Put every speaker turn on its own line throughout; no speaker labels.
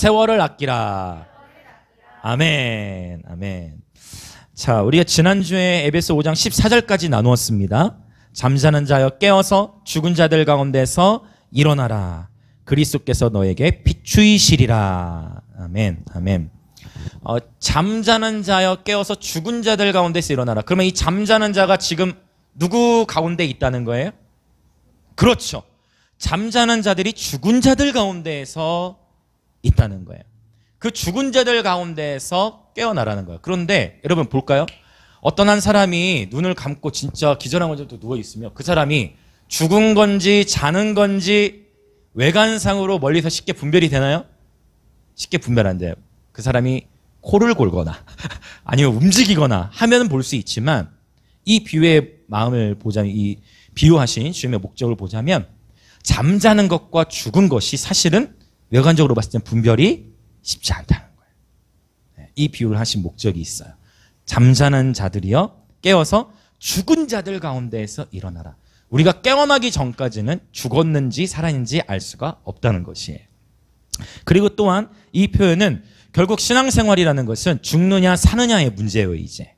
세월을 아끼라. 아멘. 아멘. 자, 우리가 지난주에 에베소 5장 14절까지 나누었습니다. 잠자는 자여 깨어서 죽은 자들 가운데서 일어나라. 그리스도께서 너에게 비추이시리라. 아멘. 아멘. 잠자는 자여 깨어서 죽은 자들 가운데서 일어나라. 그러면 이 잠자는 자가 지금 누구 가운데 있다는 거예요? 그렇죠. 잠자는 자들이 죽은 자들 가운데에서 있다는 거예요. 그 죽은 자들 가운데에서 깨어나라는 거예요. 그런데 여러분 볼까요? 어떤 한 사람이 눈을 감고 진짜 기절한 것처럼 누워있으면 그 사람이 죽은 건지 자는 건지 외관상으로 멀리서 쉽게 분별이 되나요? 쉽게 분별 안 돼요. 그 사람이 코를 골거나 아니면 움직이거나 하면 볼 수 있지만 이 비유의 마음을 보자면, 이 비유하신 주님의 목적을 보자면 잠자는 것과 죽은 것이 사실은 외관적으로 봤을 땐 분별이 쉽지 않다는 거예요. 이 비유를 하신 목적이 있어요. 잠자는 자들이여 깨어서 죽은 자들 가운데에서 일어나라. 우리가 깨어나기 전까지는 죽었는지 살았는지 알 수가 없다는 것이에요. 그리고 또한 이 표현은 결국 신앙생활이라는 것은 죽느냐 사느냐의 문제예요. 이제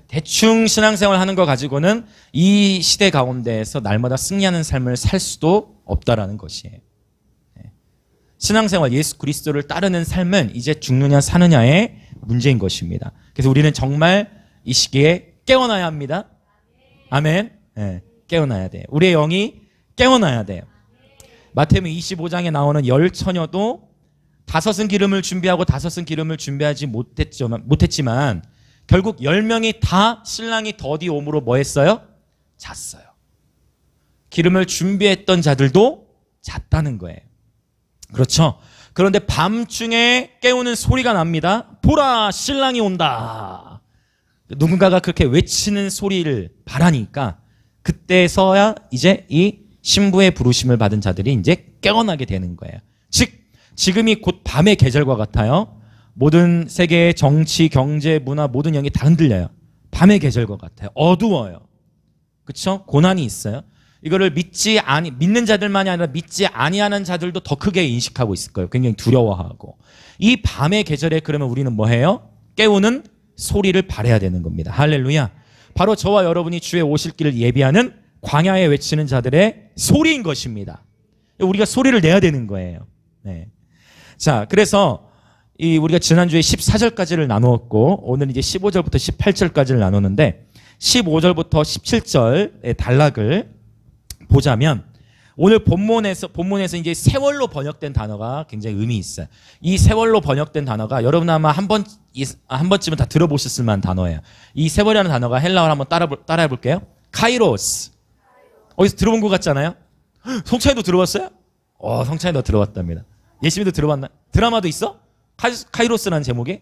대충 신앙생활 하는 거 가지고는 이 시대 가운데에서 날마다 승리하는 삶을 살 수도 없다라는 것이에요. 신앙생활, 예수 그리스도를 따르는 삶은 이제 죽느냐 사느냐의 문제인 것입니다. 그래서 우리는 정말 이 시기에 깨어나야 합니다. 아멘. 네, 깨어나야 돼요. 우리의 영이 깨어나야 돼요. 마태복음 25장에 나오는 열 처녀도 다섯은 기름을 준비하고 다섯은 기름을 준비하지 못했지만 결국 10명이 다 신랑이 더디 옴으로 뭐 했어요? 잤어요. 기름을 준비했던 자들도 잤다는 거예요. 그렇죠? 그런데 밤중에 깨우는 소리가 납니다. 보라, 신랑이 온다. 누군가가 그렇게 외치는 소리를 바라니까 그때서야 이제 이 신부의 부르심을 받은 자들이 이제 깨어나게 되는 거예요. 즉 지금이 곧 밤의 계절과 같아요. 모든 세계의 정치, 경제, 문화 모든 영이 다 흔들려요. 밤의 계절과 같아요. 어두워요. 그렇죠? 고난이 있어요. 이거를 믿는 자들만이 아니라 믿지 아니하는 자들도 더 크게 인식하고 있을 거예요. 굉장히 두려워하고. 이 밤의 계절에 그러면 우리는 뭐 해요? 깨우는 소리를 발해야 되는 겁니다. 할렐루야. 바로 저와 여러분이 주의 오실 길을 예비하는 광야에 외치는 자들의 소리인 것입니다. 우리가 소리를 내야 되는 거예요. 네. 자, 그래서 우리가 지난주에 14절까지를 나누었고 오늘 이제 15절부터 18절까지를 나누는데 15절부터 17절의 단락을 보자면 오늘 본문에서 이제 세월로 번역된 단어가 굉장히 의미 있어요. 이 세월로 번역된 단어가 여러분 아마 한 번쯤은 다 들어보셨을 만한 단어예요. 이 세월이라는 단어가 헬라어를 한번 따라해 볼게요. 카이로스. 어디서 들어본 것 같잖아요. 성찬이도 들어봤어요? 성찬이도 들어봤답니다. 예수님도 들어봤나? 드라마도 있어? 카이로스라는 제목이?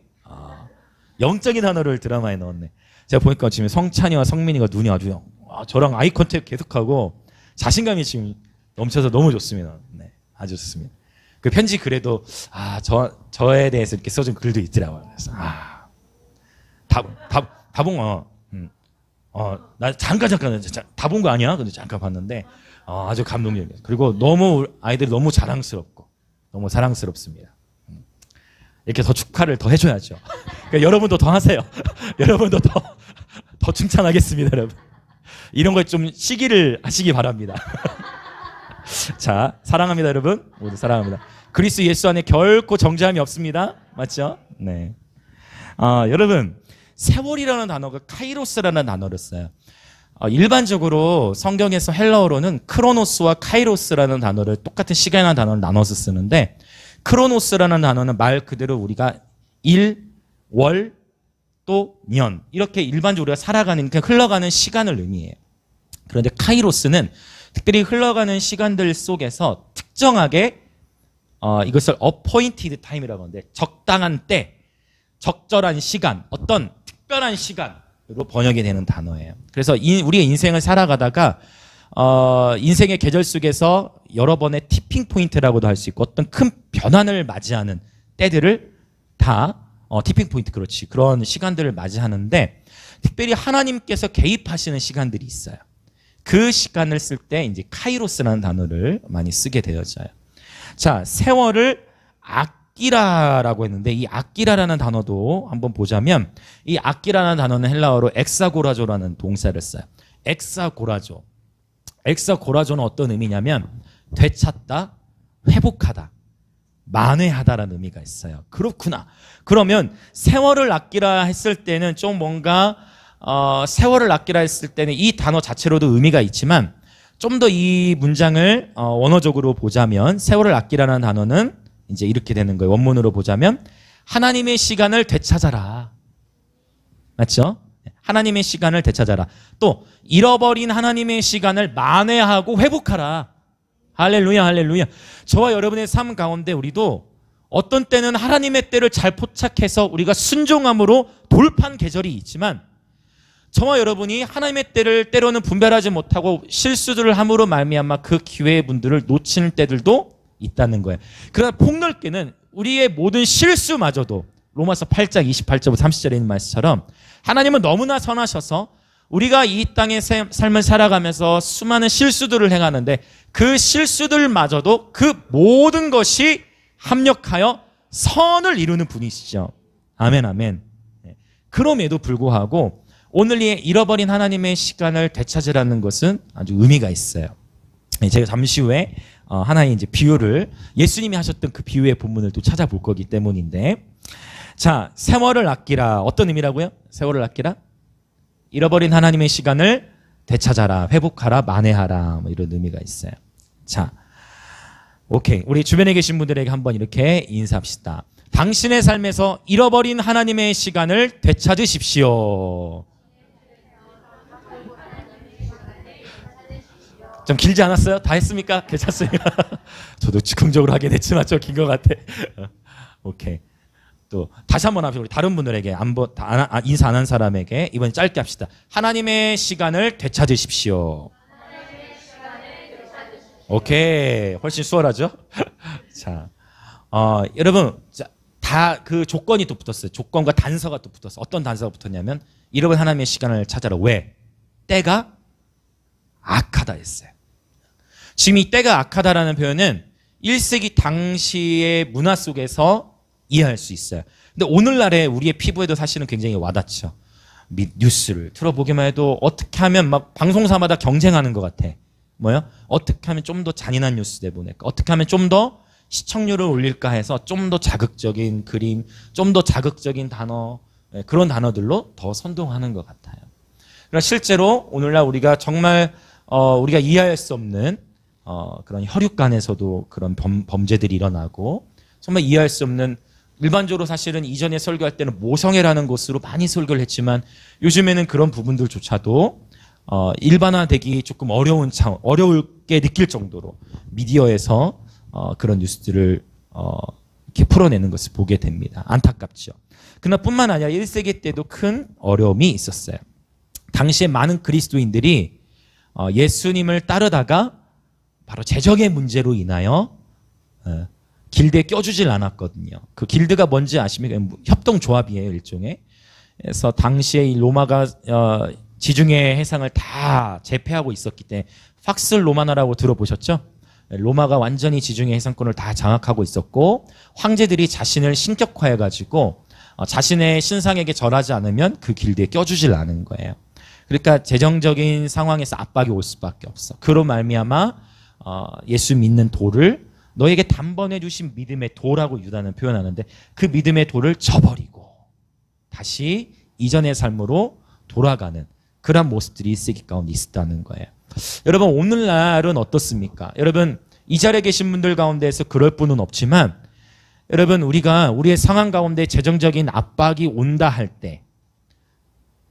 영적인 단어를 드라마에 넣었네. 제가 보니까 지금 성찬이와 성민이가 눈이 아주 저랑 아이 컨택 계속하고 자신감이 지금 넘쳐서 너무 좋습니다. 네, 아주 좋습니다. 그 편지 글에도 저에 대해서 이렇게 써준 글도 있더라고요. 그래서 나 잠깐 다 본 거 아니야? 근데 잠깐 봤는데 아주 감동적이에요. 그리고 너무 아이들이 너무 자랑스럽고 너무 사랑스럽습니다. 이렇게 더 축하를 더 해줘야죠. 그러니까 여러분도 더 하세요. 여러분도 더 칭찬하겠습니다, 여러분. 이런 걸 좀 시기를 하시기 바랍니다. 자, 사랑합니다, 여러분. 모두 사랑합니다. 그리스도 예수 안에 결코 정죄함이 없습니다. 맞죠? 네. 여러분, 세월이라는 단어가 카이로스라는 단어를 써요. 일반적으로 성경에서 헬라어로는 크로노스와 카이로스라는 단어를 똑같은 시간이라는 단어를 나눠서 쓰는데 크로노스라는 단어는 말 그대로 우리가 일, 월, 또 년 이렇게 일반적으로 우리가 살아가는 흘러가는 시간을 의미해요. 그런데 카이로스는 특별히 흘러가는 시간들 속에서 특정하게 이것을 appointed time이라고 하는데 적당한 때, 적절한 시간, 어떤 특별한 시간으로 번역이 되는 단어예요. 그래서 우리의 인생을 살아가다가 인생의 계절 속에서 여러 번의 티핑 포인트라고도 할 수 있고 어떤 큰 변환을 맞이하는 때들을 다 티핑 포인트, 그렇지. 그런 시간들을 맞이하는데 특별히 하나님께서 개입하시는 시간들이 있어요. 그 시간을 쓸 때 이제 카이로스라는 단어를 많이 쓰게 되어져요. 자, 세월을 아끼라라고 했는데 이 아끼라라는 단어도 한번 보자면 이 아끼라라는 단어는 헬라어로 엑사고라조라는 동사를 써요. 엑사고라조. 엑사고라조는 어떤 의미냐면 되찾다, 회복하다, 만회하다라는 의미가 있어요. 그렇구나. 그러면 세월을 아끼라 했을 때는 좀 뭔가 세월을 아끼라 했을 때는 이 단어 자체로도 의미가 있지만 좀 더 이 문장을 원어적으로 보자면 세월을 아끼라는 단어는 이제 이렇게 되는 거예요. 원문으로 보자면 하나님의 시간을 되찾아라. 맞죠? 하나님의 시간을 되찾아라. 또 잃어버린 하나님의 시간을 만회하고 회복하라. 할렐루야, 할렐루야. 저와 여러분의 삶 가운데 우리도 어떤 때는 하나님의 때를 잘 포착해서 우리가 순종함으로 돌파한 계절이 있지만 저와 여러분이 하나님의 때를 때로는 분별하지 못하고 실수들을 함으로 말미암아 그 기회의 분들을 놓치는 때들도 있다는 거예요. 그러나 폭넓게는 우리의 모든 실수마저도 로마서 8장 28절부터 30절에 있는 말씀처럼 하나님은 너무나 선하셔서 우리가 이 땅의 삶을 살아가면서 수많은 실수들을 행하는데 그 실수들마저도 그 모든 것이 합력하여 선을 이루는 분이시죠. 아멘, 아멘. 그럼에도 불구하고 오늘 이 잃어버린 하나님의 시간을 되찾으라는 것은 아주 의미가 있어요. 제가 잠시 후에 하나의 이제 비유를 예수님이 하셨던 그 비유의 본문을 또 찾아볼 거기 때문인데, 자, 세월을 아끼라. 어떤 의미라고요? 세월을 아끼라? 잃어버린 하나님의 시간을 되찾아라, 회복하라, 만회하라, 뭐 이런 의미가 있어요. 자, 오케이. 우리 주변에 계신 분들에게 한번 이렇게 인사합시다. 당신의 삶에서 잃어버린 하나님의 시간을 되찾으십시오. 좀 길지 않았어요? 다 했습니까? 괜찮습니까? 저도 즉흥적으로 하긴 했지만 좀 긴 것 같아. 오케이. 또 다시 한번 합시다. 우리 다른 분들에게 인사 안 한 사람에게 이번엔 짧게 합시다. 하나님의 시간을 되찾으십시오. 오케이. 훨씬 수월하죠? 자, 여러분, 다 그 조건이 또 붙었어요. 조건과 단서가 또 붙었어요. 어떤 단서가 붙었냐면 잃어버린 하나님의 시간을 찾아라. 왜? 때가 악하다 했어요. 지금 이 때가 악하다라는 표현은 1세기 당시의 문화 속에서 이해할 수 있어요. 근데 오늘날의 우리의 피부에도 사실은 굉장히 와닿죠. 뉴스를 틀어보기만 해도 어떻게 하면 막 방송사마다 경쟁하는 것 같아. 뭐요? 어떻게 하면 좀 더 잔인한 뉴스 내보낼까? 어떻게 하면 좀 더 시청률을 올릴까 해서 좀 더 자극적인 그림, 좀 더 자극적인 단어, 그런 단어들로 더 선동하는 것 같아요. 그러나 실제로 오늘날 우리가 정말 우리가 이해할 수 없는 그런 혈육간에서도 그런 범죄들이 일어나고 정말 이해할 수 없는, 일반적으로 사실은 이전에 설교할 때는 모성애라는 것으로 많이 설교를 했지만 요즘에는 그런 부분들조차도 일반화되기 조금 어려울게 느낄 정도로 미디어에서 그런 뉴스들을 이렇게 풀어내는 것을 보게 됩니다. 안타깝죠. 그러나 뿐만 아니라 1세기 때도 큰 어려움이 있었어요. 당시에 많은 그리스도인들이 예수님을 따르다가 바로 재정의 문제로 인하여 길드에 껴주질 않았거든요. 그 길드가 뭔지 아십니까? 협동조합이에요, 일종의. 그래서 당시에 이 로마가 지중해 해상을 다 제패하고 있었기 때문에 팍스 로마나라고 들어보셨죠? 로마가 완전히 지중해 해상권을 다 장악하고 있었고 황제들이 자신을 신격화해가지고 자신의 신상에게 절하지 않으면 그 길드에 껴주질 않은 거예요. 그러니까 재정적인 상황에서 압박이 올 수밖에 없어. 그로 말미암아 예수 믿는 도를 너에게 단번에 주신 믿음의 도라고 유다는 표현하는데 그 믿음의 도를 저버리고 다시 이전의 삶으로 돌아가는 그런 모습들이 1세기 가운데 있었다는 거예요. 여러분, 오늘날은 어떻습니까? 여러분, 이 자리에 계신 분들 가운데에서 그럴 분은 없지만 여러분, 우리가 우리의 상황 가운데 재정적인 압박이 온다 할 때,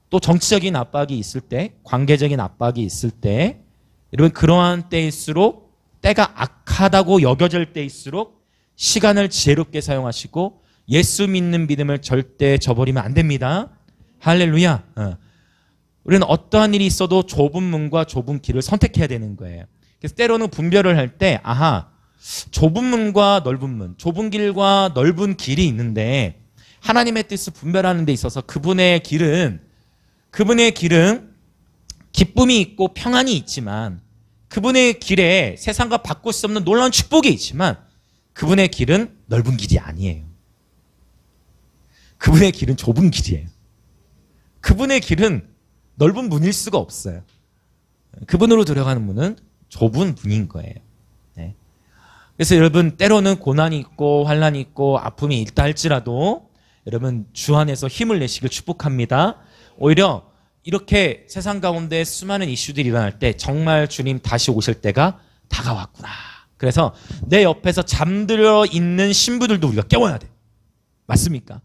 또 정치적인 압박이 있을 때, 관계적인 압박이 있을 때, 여러분, 그러한 때일수록, 때가 악하다고 여겨질 때일수록 시간을 지혜롭게 사용하시고 예수 믿는 믿음을 절대 저버리면 안 됩니다. 할렐루야. 우리는 어떠한 일이 있어도 좁은 문과 좁은 길을 선택해야 되는 거예요. 그래서 때로는 분별을 할 때, 좁은 문과 넓은 문, 좁은 길과 넓은 길이 있는데 하나님의 뜻을 분별하는 데 있어서 그분의 길은 기쁨이 있고 평안이 있지만 그분의 길에 세상과 바꿀 수 없는 놀라운 축복이 있지만 그분의 길은 넓은 길이 아니에요. 그분의 길은 좁은 길이에요. 그분의 길은 넓은 문일 수가 없어요. 그분으로 들어가는 문은 좁은 문인 거예요. 네. 그래서 여러분, 때로는 고난이 있고 환난이 있고 아픔이 있다 할지라도 여러분, 주 안에서 힘을 내시길 축복합니다. 오히려 이렇게 세상 가운데 수많은 이슈들이 일어날 때 정말 주님 다시 오실 때가 다가왔구나. 그래서 내 옆에서 잠들어 있는 신부들도 우리가 깨워야 돼. 맞습니까?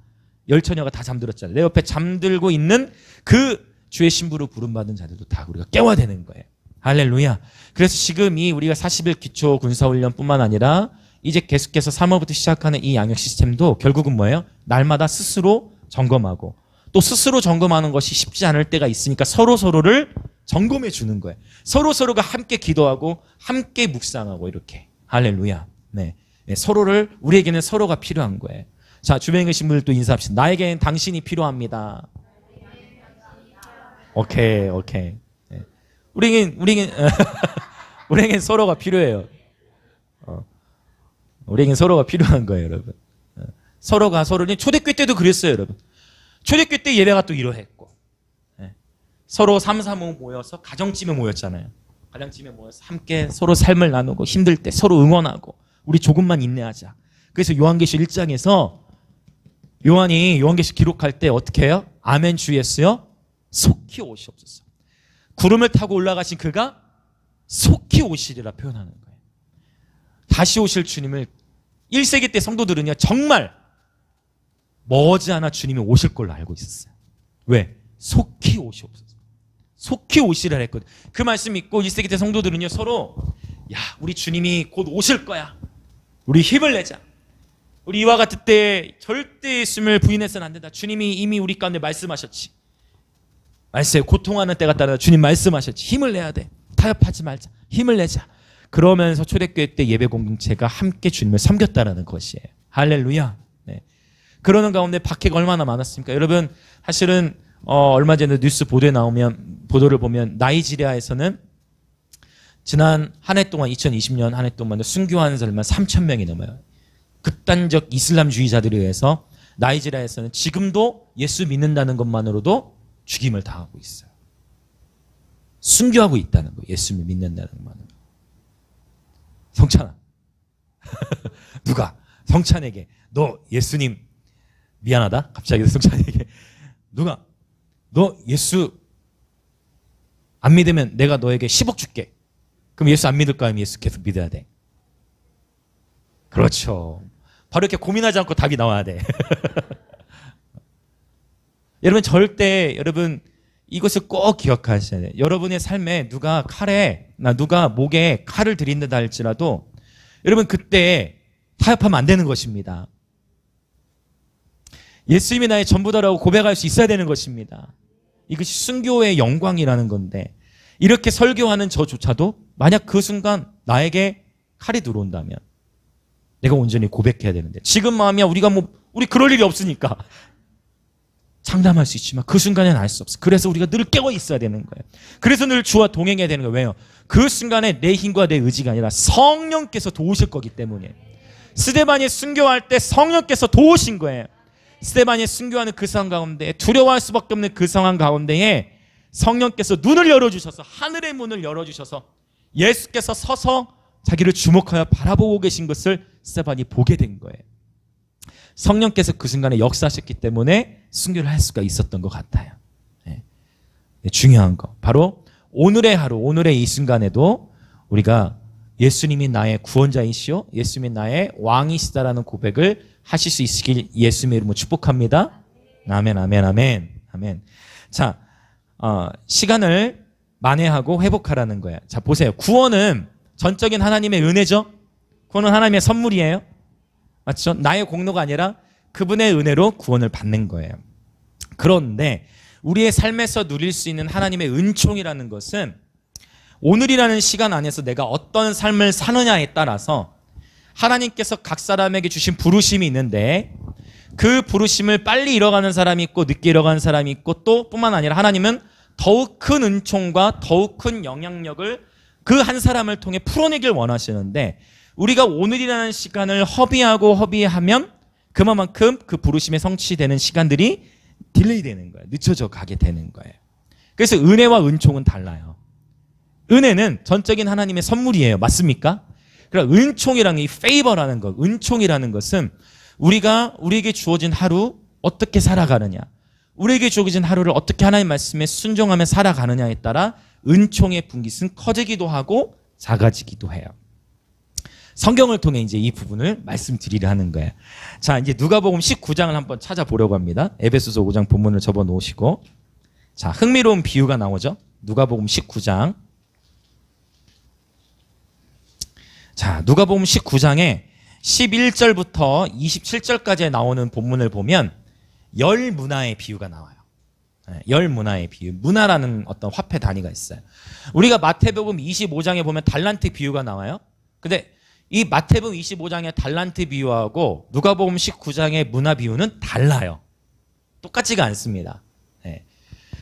열처녀가 다 잠들었잖아요. 내 옆에 잠들고 있는 그 주의 신부로 부름받은 자들도 다 우리가 깨워야 되는 거예요. 할렐루야. 그래서 지금 이 우리가 40일 기초 군사훈련뿐만 아니라 이제 계속해서 3월부터 시작하는 이 양육 시스템도 결국은 뭐예요? 날마다 스스로 점검하고 또 스스로 점검하는 것이 쉽지 않을 때가 있으니까 서로를 점검해 주는 거예요. 서로가 함께 기도하고 함께 묵상하고 이렇게. 할렐루야. 네. 네, 우리에게는 서로가 필요한 거예요. 자, 주변에 계신 분들도 인사합시다. 나에겐 당신이 필요합니다. 오케이. 네. 우리에겐 서로가 필요해요. 우리에겐 서로가 필요한 거예요, 여러분. 서로가 서로는 초대교 때도 그랬어요, 여러분. 초대교 때 예배가 또 이러했고, 네. 서로 335 모여서 가정집에 모였잖아요. 가정집에 모여서 함께 서로 삶을 나누고 힘들 때 서로 응원하고 우리 조금만 인내하자. 그래서 요한계시 1장에서 요한이 요한계시 기록할 때 어떻게 해요? 아멘 주 예수여 속히 오시옵소서. 구름을 타고 올라가신 그가 속히 오시리라 표현하는 거예요. 다시 오실 주님을 1세기 때 성도들은요 정말 머지않아 주님이 오실 걸로 알고 있었어요. 왜? 속히 오시옵소서. 속히 오시리라 했거든. 그 말씀 믿고 1세기 때 성도들은요 서로 야 우리 주님이 곧 오실 거야. 우리 힘을 내자. 우리 이와 같을 때 절대 예수님을 부인해서는 안 된다. 주님이 이미 우리 가운데 말씀하셨지. 말씀에 고통하는 때가 따라 주님 말씀하셨지. 힘을 내야 돼. 타협하지 말자. 힘을 내자. 그러면서 초대교회 때 예배 공동체가 함께 주님을 섬겼다라는 것이에요. 할렐루야. 네. 그러는 가운데 박해가 얼마나 많았습니까? 여러분 사실은 얼마 전에 뉴스 보도를 보면 나이지리아에서는 지난 한 해 동안 2020년 한 해 동안 순교한 사람만 3,000명이 넘어요. 극단적 이슬람주의자들에 의해서 나이지리아에서는 지금도 예수 믿는다는 것만으로도 죽임을 당하고 있어요. 순교하고 있다는 거예요. 예수를 믿는다는 것만으로. 성찬아. 누가 성찬에게 너 예수님 미안하다. 갑자기 성찬에게 누가 너 예수 안 믿으면 내가 너에게 10억 줄게. 그럼 예수 안 믿을 거야? 예수 계속 믿어야 돼. 그렇죠. 바로 이렇게 고민하지 않고 답이 나와야 돼. 여러분 절대 여러분 이것을 꼭 기억하셔야 돼요. 여러분의 삶에 누가 목에 칼을 들인다 할지라도 여러분 그때 타협하면 안 되는 것입니다. 예수님이 나의 전부다라고 고백할 수 있어야 되는 것입니다. 이것이 순교의 영광이라는 건데 이렇게 설교하는 저조차도 만약 그 순간 나에게 칼이 들어온다면 내가 온전히 고백해야 되는데 지금 마음이야 우리 그럴 일이 없으니까 장담할 수 있지만 그 순간에는 알 수 없어. 그래서 우리가 늘 깨어 있어야 되는 거예요. 그래서 늘 주와 동행해야 되는 거예요. 왜요? 그 순간에 내 힘과 내 의지가 아니라 성령께서 도우실 거기 때문에. 스데반이 순교할 때 성령께서 도우신 거예요. 스데반이 순교하는 그 상황 가운데 두려워할 수밖에 없는 그 상황 가운데에 성령께서 눈을 열어주셔서 하늘의 문을 열어주셔서 예수께서 서서 자기를 주목하여 바라보고 계신 것을 스데반이 보게 된 거예요. 성령께서 그 순간에 역사하셨기 때문에 순교를 할 수가 있었던 것 같아요. 네. 중요한 거 바로 오늘의 하루 오늘의 이 순간에도 우리가 예수님이 나의 구원자이시오 예수님이 나의 왕이시다라는 고백을 하실 수 있으길 예수님의 이름으로 축복합니다. 아멘 아멘 아멘 아멘. 자 시간을 만회하고 회복하라는 거예요. 자 보세요. 구원은 전적인 하나님의 은혜죠. 구원은 하나님의 선물이에요. 맞죠? 나의 공로가 아니라 그분의 은혜로 구원을 받는 거예요. 그런데 우리의 삶에서 누릴 수 있는 하나님의 은총이라는 것은 오늘이라는 시간 안에서 내가 어떤 삶을 사느냐에 따라서 하나님께서 각 사람에게 주신 부르심이 있는데 그 부르심을 빨리 이뤄가는 사람이 있고 늦게 이뤄가는 사람이 있고 또 뿐만 아니라 하나님은 더욱 큰 은총과 더욱 큰 영향력을 그 한 사람을 통해 풀어내길 원하시는데 우리가 오늘이라는 시간을 허비하면 그만큼 그 부르심에 성취되는 시간들이 딜레이 되는 거예요. 늦춰져 가게 되는 거예요. 그래서 은혜와 은총은 달라요. 은혜는 전적인 하나님의 선물이에요. 맞습니까? 그러나 은총이라는 이 페이버라는 것, 은총이라는 것은 우리에게 주어진 하루 어떻게 살아가느냐, 우리에게 주어진 하루를 어떻게 하나님 말씀에 순종하며 살아가느냐에 따라 은총의 분깃은 커지기도 하고 작아지기도 해요. 성경을 통해 이제 이 부분을 말씀드리려 하는 거예요. 자, 이제 누가복음 19장을 한번 찾아보려고 합니다. 에베소서 5장 본문을 접어 놓으시고. 자, 흥미로운 비유가 나오죠. 누가복음 19장. 자, 누가복음 19장에 11절부터 27절까지 나오는 본문을 보면 열 문화의 비유가 나와요. 열 문화의 비유. 문화라는 어떤 화폐 단위가 있어요. 우리가 마태복음 25장에 보면 달란트 비유가 나와요. 근데 이 마태복음 25장의 달란트 비유하고 누가복음 19장의 문화 비유는 달라요. 똑같지가 않습니다. 네.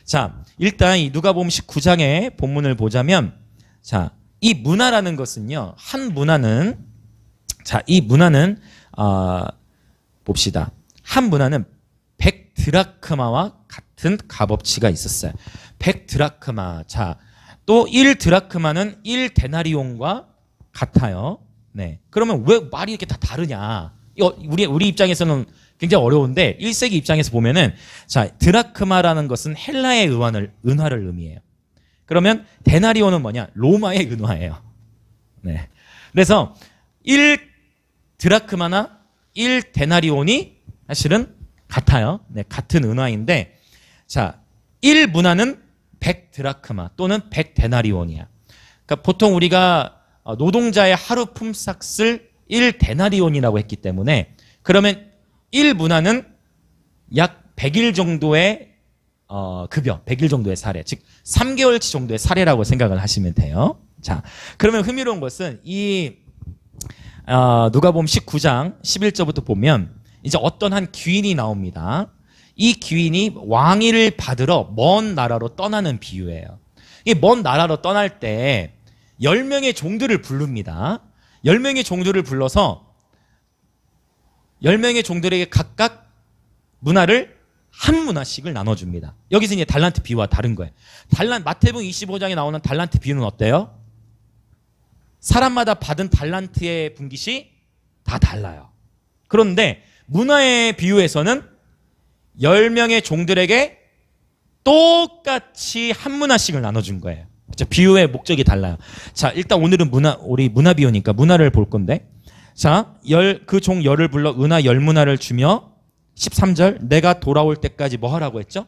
자, 일단 이 누가복음 19장의 본문을 보자면, 자, 이 문화라는 것은요, 한 문화는, 자, 이 문화는 봅시다. 한 문화는 100드라크마와 같은 값어치가 있었어요. 100드라크마. 자, 또 1드라크마는 1데나리온과 같아요. 네. 그러면 왜 말이 이렇게 다 다르냐? 이거 우리 입장에서는 굉장히 어려운데 1세기 입장에서 보면은, 자, 드라크마라는 것은 헬라의 은화를 의미해요. 그러면 데나리온은 뭐냐? 로마의 은화예요. 네. 그래서 1드라크마나 1데나리온이 사실은 같아요. 네, 같은 은화인데, 자, 1문화는 100드라크마 또는 100데나리온이야. 그러니까 보통 우리가 노동자의 하루 품삯을 1데나리온이라고 했기 때문에, 그러면 1문화는 약 100일 정도의 급여, 100일 정도의 사례, 즉 3개월치 정도의 사례라고 생각을 하시면 돼요. 자, 그러면 흥미로운 것은 이 누가복음 19장 11절부터 보면 이제 어떤 한 귀인이 나옵니다. 이 귀인이 왕위를 받으러 먼 나라로 떠나는 비유예요. 이 먼 나라로 떠날 때 10명의 종들을 부릅니다. 10명의 종들을 불러서 10명의 종들에게 각각 문화를 한 문화씩을 나눠줍니다. 여기서 이제 달란트 비유와 다른 거예요. 마태복음 25장에 나오는 달란트 비유는 어때요? 사람마다 받은 달란트의 분깃이 다 달라요. 그런데 문화의 비유에서는 10명의 종들에게 똑같이 한 문화씩을 나눠준 거예요. 그렇죠? 비유의 목적이 달라요. 자, 일단 오늘은 우리 문화 비유니까 문화를 볼 건데, 자, 그 종 10을 불러 은하 10문화를 주며 13절, 내가 돌아올 때까지 뭐 하라고 했죠?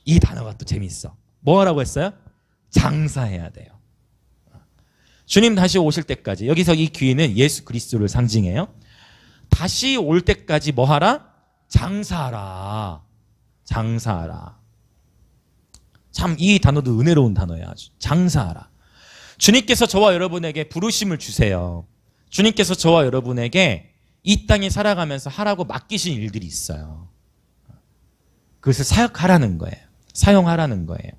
이 단어가 또 재밌어. 뭐 하라고 했어요? 장사해야 돼요. 주님 다시 오실 때까지. 여기서 이 귀인은 예수 그리스도를 상징해요. 다시 올 때까지 뭐 하라? 장사하라. 장사하라. 참 이 단어도 은혜로운 단어예요. 아주. 장사하라. 주님께서 저와 여러분에게 부르심을 주세요. 주님께서 저와 여러분에게 이 땅에 살아가면서 하라고 맡기신 일들이 있어요. 그것을 사역하라는 거예요. 사용하라는 거예요.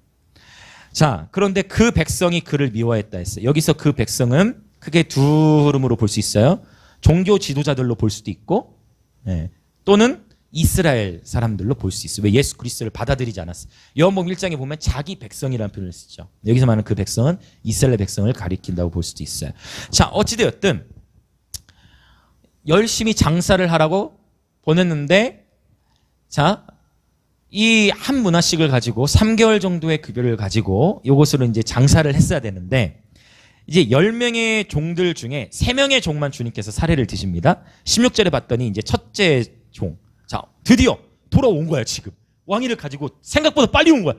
자, 그런데 그 백성이 그를 미워했다 했어요. 여기서 그 백성은 크게 두 흐름으로 볼 수 있어요. 종교 지도자들로 볼 수도 있고, 또는 이스라엘 사람들로 볼 수 있어요. 왜 예수 그리스도를 받아들이지 않았어요. 요한복음 1장에 보면 자기 백성이라는 표현을 쓰죠. 여기서 말하는 그 백성은 이스라엘 백성을 가리킨다고 볼 수도 있어요. 자, 어찌되었든 열심히 장사를 하라고 보냈는데, 자, 이 한 문화씩을 가지고 3개월 정도의 급여를 가지고 요것으로 이제 장사를 했어야 되는데, 이제 10명의 종들 중에 3명의 종만 주님께서 사례를 드십니다. 16절에 봤더니 이제 첫째 종. 자, 드디어 돌아온 거야, 지금. 왕위를 가지고 생각보다 빨리 온 거야.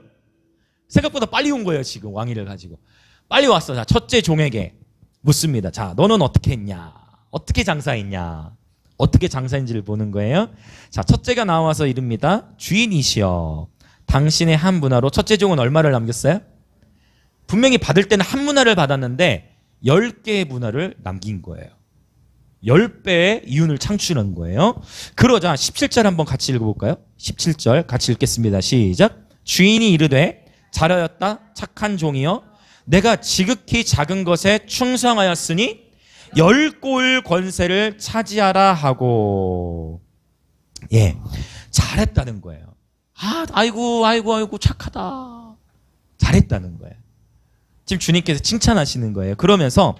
생각보다 빨리 온 거예요, 지금 왕위를 가지고. 빨리 왔어. 자, 첫째 종에게 묻습니다. 자, 너는 어떻게 했냐? 어떻게 장사했냐? 어떻게 장사인지를 보는 거예요. 자, 첫째가 나와서 이릅니다. 주인이시여, 당신의 한 문화로. 첫째 종은 얼마를 남겼어요? 분명히 받을 때는 한 문화를 받았는데 10개의 문화를 남긴 거예요. 10배의 이윤을 창출한 거예요. 그러자 17절 한번 같이 읽어볼까요? 17절 같이 읽겠습니다. 시작. 주인이 이르되 잘하였다 착한 종이여, 내가 지극히 작은 것에 충성하였으니 10골 권세를 차지하라 하고. 예, 잘했다는 거예요. 아이고 착하다. 잘했다는 거예요. 지금 주님께서 칭찬하시는 거예요. 그러면서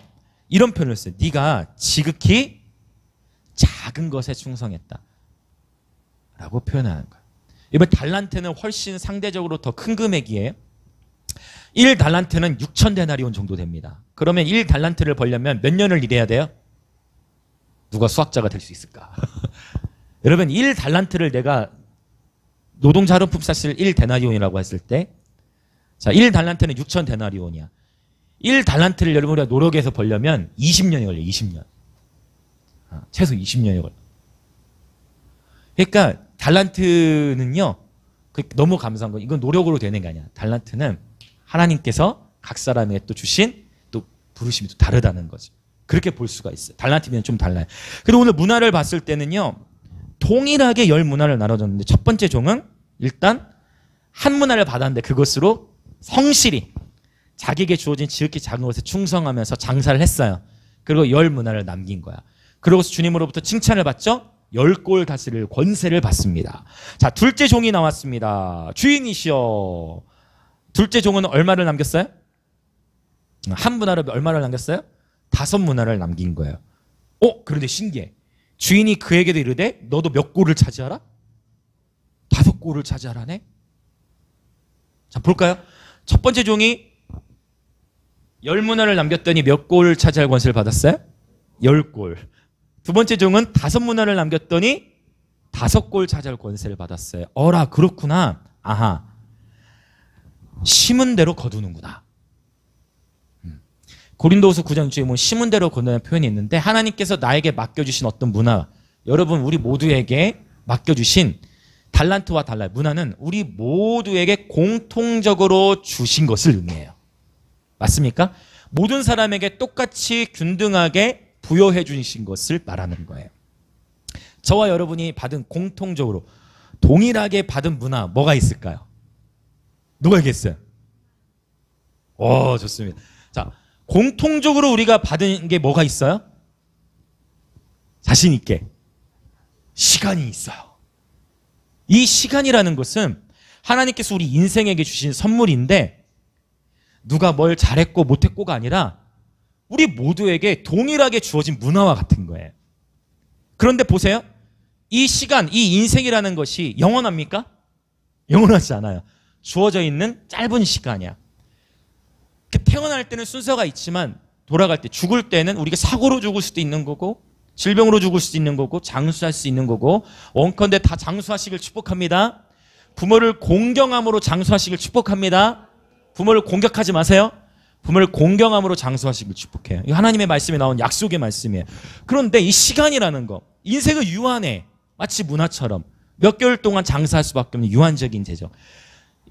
이런 표현을 써요. 네가 지극히 작은 것에 충성했다 라고 표현하는 거예요. 이번 달란트는 훨씬 상대적으로 더 큰 금액이에요. 1달란트는 6,000데나리온 정도 됩니다. 그러면 1달란트를 벌려면 몇 년을 일해야 돼요? 누가 수학자가 될 수 있을까? 여러분 1달란트를 내가 노동자로 품삯을 1데나리온이라고 했을 때, 자 1달란트는 6,000데나리온이야. 1달란트를 여러분 우리가 노력해서 벌려면 20년이 걸려요. 20년. 최소 20년이 걸려요. 그러니까 달란트는요, 너무 감사한 건 이건 노력으로 되는 게 아니야. 달란트는 하나님께서 각 사람에게 또 주신 또 부르심이 또 다르다는 거죠. 그렇게 볼 수가 있어요. 달란트면 좀 달라요. 그리고 오늘 문화를 봤을 때는요, 동일하게 10문화를 나눠줬는데 첫 번째 종은 일단 한 문화를 받았는데 그것으로 성실히 자기에게 주어진 지극히 작은 것에 충성하면서 장사를 했어요. 그리고 10문화를 남긴 거야. 그러고서 주님으로부터 칭찬을 받죠. 10골 다스릴 권세를 받습니다. 자, 둘째 종이 나왔습니다. 주인이시여. 둘째 종은 얼마를 남겼어요? 한 문화를 얼마를 남겼어요? 5문화를 남긴 거예요. 그런데 신기해. 주인이 그에게도 이르되 너도 몇 골을 차지하라? 5골을 차지하라네? 자, 볼까요? 첫 번째 종이 10문화를 남겼더니 몇 골을 차지할 권세를 받았어요? 10골. 두 번째 종은 5문화를 남겼더니 5골 차지할 권세를 받았어요. 어라, 그렇구나. 아하. 심은 대로 거두는구나. 고린도후서 9장 6절에 보면 심은 대로 거두는 표현이 있는데, 하나님께서 나에게 맡겨주신 어떤 문화, 여러분 우리 모두에게 맡겨주신 달란트와 달라요. 문화는 우리 모두에게 공통적으로 주신 것을 의미해요. 맞습니까? 모든 사람에게 똑같이 균등하게 부여해 주신 것을 말하는 거예요. 저와 여러분이 받은 공통적으로 동일하게 받은 문화 뭐가 있을까요? 누가 얘기했어요? 좋습니다. 자, 공통적으로 우리가 받은 게 뭐가 있어요? 자신 있게 시간이 있어요. 이 시간이라는 것은 하나님께서 우리 인생에게 주신 선물인데, 누가 뭘 잘했고 못했고가 아니라 우리 모두에게 동일하게 주어진 문화와 같은 거예요. 그런데 보세요. 이 시간, 이 인생이라는 것이 영원합니까? 영원하지 않아요. 주어져 있는 짧은 시간이야. 태어날 때는 순서가 있지만 돌아갈 때, 죽을 때는 우리가 사고로 죽을 수도 있는 거고, 질병으로 죽을 수도 있는 거고, 장수할 수 있는 거고, 원컨대 다 장수하시길 축복합니다. 부모를 공경함으로 장수하시길 축복합니다. 부모를 공격하지 마세요. 부모를 공경함으로 장수하시길 축복해요. 이 하나님의 말씀에 나온 약속의 말씀이에요. 그런데 이 시간이라는 거, 인생은 유한해. 마치 문화처럼 몇 개월 동안 장사할 수밖에 없는 유한적인 재정.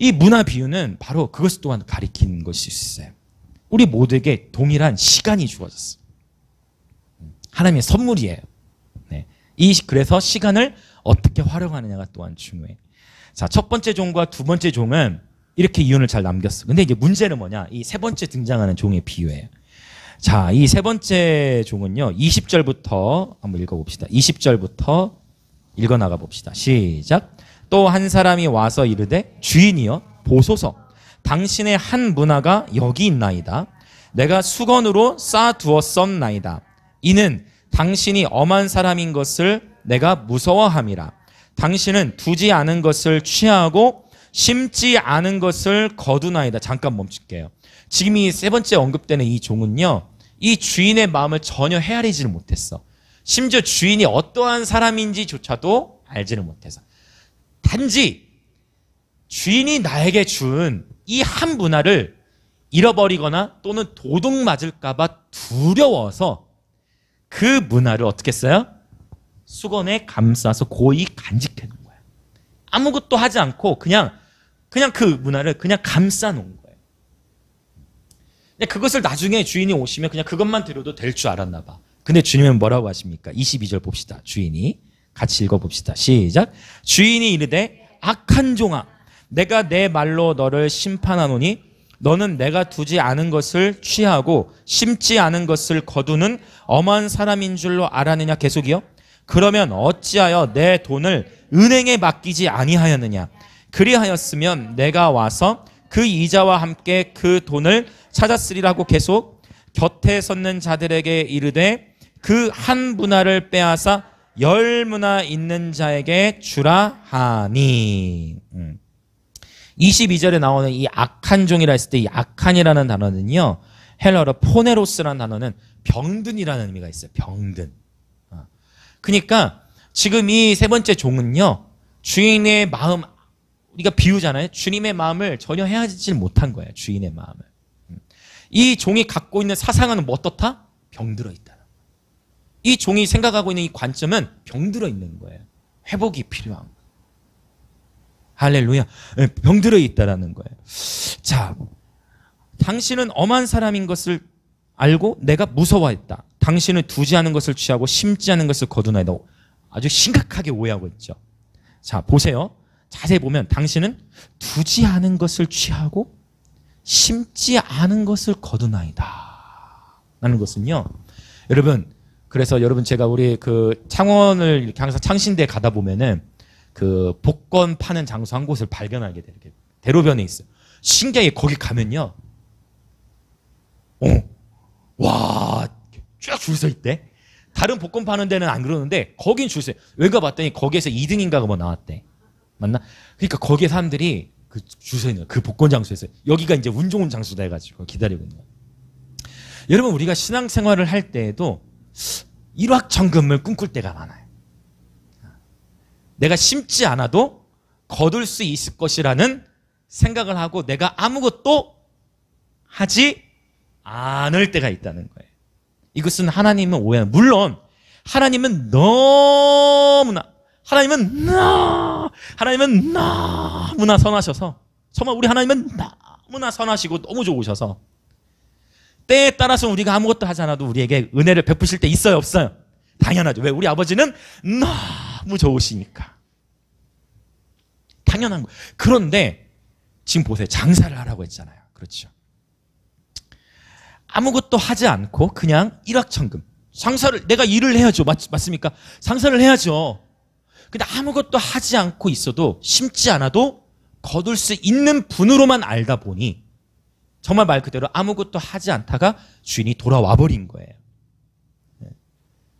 이 문화 비유는 바로 그것 또한 가리키는 것일 수 있어요. 우리 모두에게 동일한 시간이 주어졌어요. 하나님의 선물이에요. 네. 그래서 시간을 어떻게 활용하느냐가 또한 중요해요. 자, 첫 번째 종과 두 번째 종은 이렇게 이윤을 잘 남겼어. 근데 이제 문제는 뭐냐? 이 세 번째 등장하는 종의 비유예요. 자, 이 세 번째 종은요, 20절부터 한번 읽어봅시다. 20절부터 읽어나가 봅시다. 시작. 또 한 사람이 와서 이르되 주인이여 보소서, 당신의 한 문화가 여기 있나이다. 내가 수건으로 쌓아두었었나이다. 이는 당신이 엄한 사람인 것을 내가 무서워함이라. 당신은 두지 않은 것을 취하고 심지 않은 것을 거두나이다. 잠깐 멈출게요. 지금 이 세 번째 언급되는 이 종은요, 이 주인의 마음을 전혀 헤아리지를 못했어. 심지어 주인이 어떠한 사람인지조차도 알지를 못해서, 단지 주인이 나에게 준 이 한 문화를 잃어버리거나 또는 도둑 맞을까 봐 두려워서 그 문화를 어떻게 했어요? 수건에 감싸서 고이 간직해 놓은 거예요. 아무것도 하지 않고 그냥 그 문화를 그냥 감싸 놓은 거예요. 그것을 나중에 주인이 오시면 그냥 그것만 드려도 될 줄 알았나 봐. 근데 주님은 뭐라고 하십니까? 22절 봅시다. 주인이 같이 읽어봅시다. 시작. 주인이 이르되 악한 종아, 내가 내 말로 너를 심판하노니 너는 내가 두지 않은 것을 취하고 심지 않은 것을 거두는 엄한 사람인 줄로 알았느냐. 계속이요. 그러면 어찌하여 내 돈을 은행에 맡기지 아니하였느냐. 그리하였으면 내가 와서 그 이자와 함께 그 돈을 찾았으리라고. 계속 곁에 섰는 자들에게 이르되 그 한 문화를 빼앗아 10문화 있는 자에게 주라 하니. 22절에 나오는 이 악한 종이라 했을 때 이 악한이라는 단어는요, 헬라어로 포네로스라는 단어는 병든이라는 의미가 있어요. 병든. 그러니까 지금 이 세 번째 종은요, 주인의 마음, 우리가 비유잖아요. 주님의 마음을 전혀 헤아리지 못한 거예요. 주인의 마음을. 이 종이 갖고 있는 사상은 뭐 어떻다? 병들어 있다. 이 종이 생각하고 있는 이 관점은 병들어 있는 거예요. 회복이 필요한 거예요. 할렐루야. 병들어 있다라는 거예요. 자, 당신은 엄한 사람인 것을 알고 내가 무서워했다. 당신은 두지 않은 것을 취하고 심지 않은 것을 거두나이다. 아주 심각하게 오해하고 있죠. 자, 보세요. 자세히 보면 당신은 두지 않은 것을 취하고 심지 않은 것을 거두나이다 라는 것은요, 여러분, 그래서 여러분 제가 우리 그 창원을 이렇게 항상 창신대에 가다 보면은 그 복권 파는 장소 한 곳을 발견하게 돼요. 이렇게 대로변에 있어요. 신기하게 거기 가면요, 와, 쫙 줄 서 있대. 다른 복권 파는 데는 안 그러는데 거긴 줄 서 있어요. 왜 가봤더니 거기에서 2등인가가 뭐 나왔대. 맞나? 그러니까 거기에 사람들이 그 줄 서 있는 그 복권 장소에서 여기가 이제 운 좋은 장소다 해가지고 기다리고 있는 거예요. 여러분, 우리가 신앙생활을 할 때에도 일확천금을 꿈꿀 때가 많아요. 내가 심지 않아도 거둘 수 있을 것이라는 생각을 하고 내가 아무것도 하지 않을 때가 있다는 거예요. 이것은 하나님은 오해하는, 물론 하나님은 너무나 선하셔서, 정말 우리 하나님은 너무나 선하시고 너무 좋으셔서 때에 따라서 우리가 아무것도 하지 않아도 우리에게 은혜를 베푸실 때 있어요, 없어요? 당연하죠. 왜? 우리 아버지는 너무 좋으시니까. 당연한 거예요. 그런데 지금 보세요. 장사를 하라고 했잖아요. 그렇죠. 아무것도 하지 않고 그냥 일확천금. 장사를, 내가 일을 해야죠. 맞습니까? 장사를 해야죠. 근데 아무것도 하지 않고 있어도 심지 않아도 거둘 수 있는 분으로만 알다 보니 정말 말 그대로 아무것도 하지 않다가 주인이 돌아와 버린 거예요.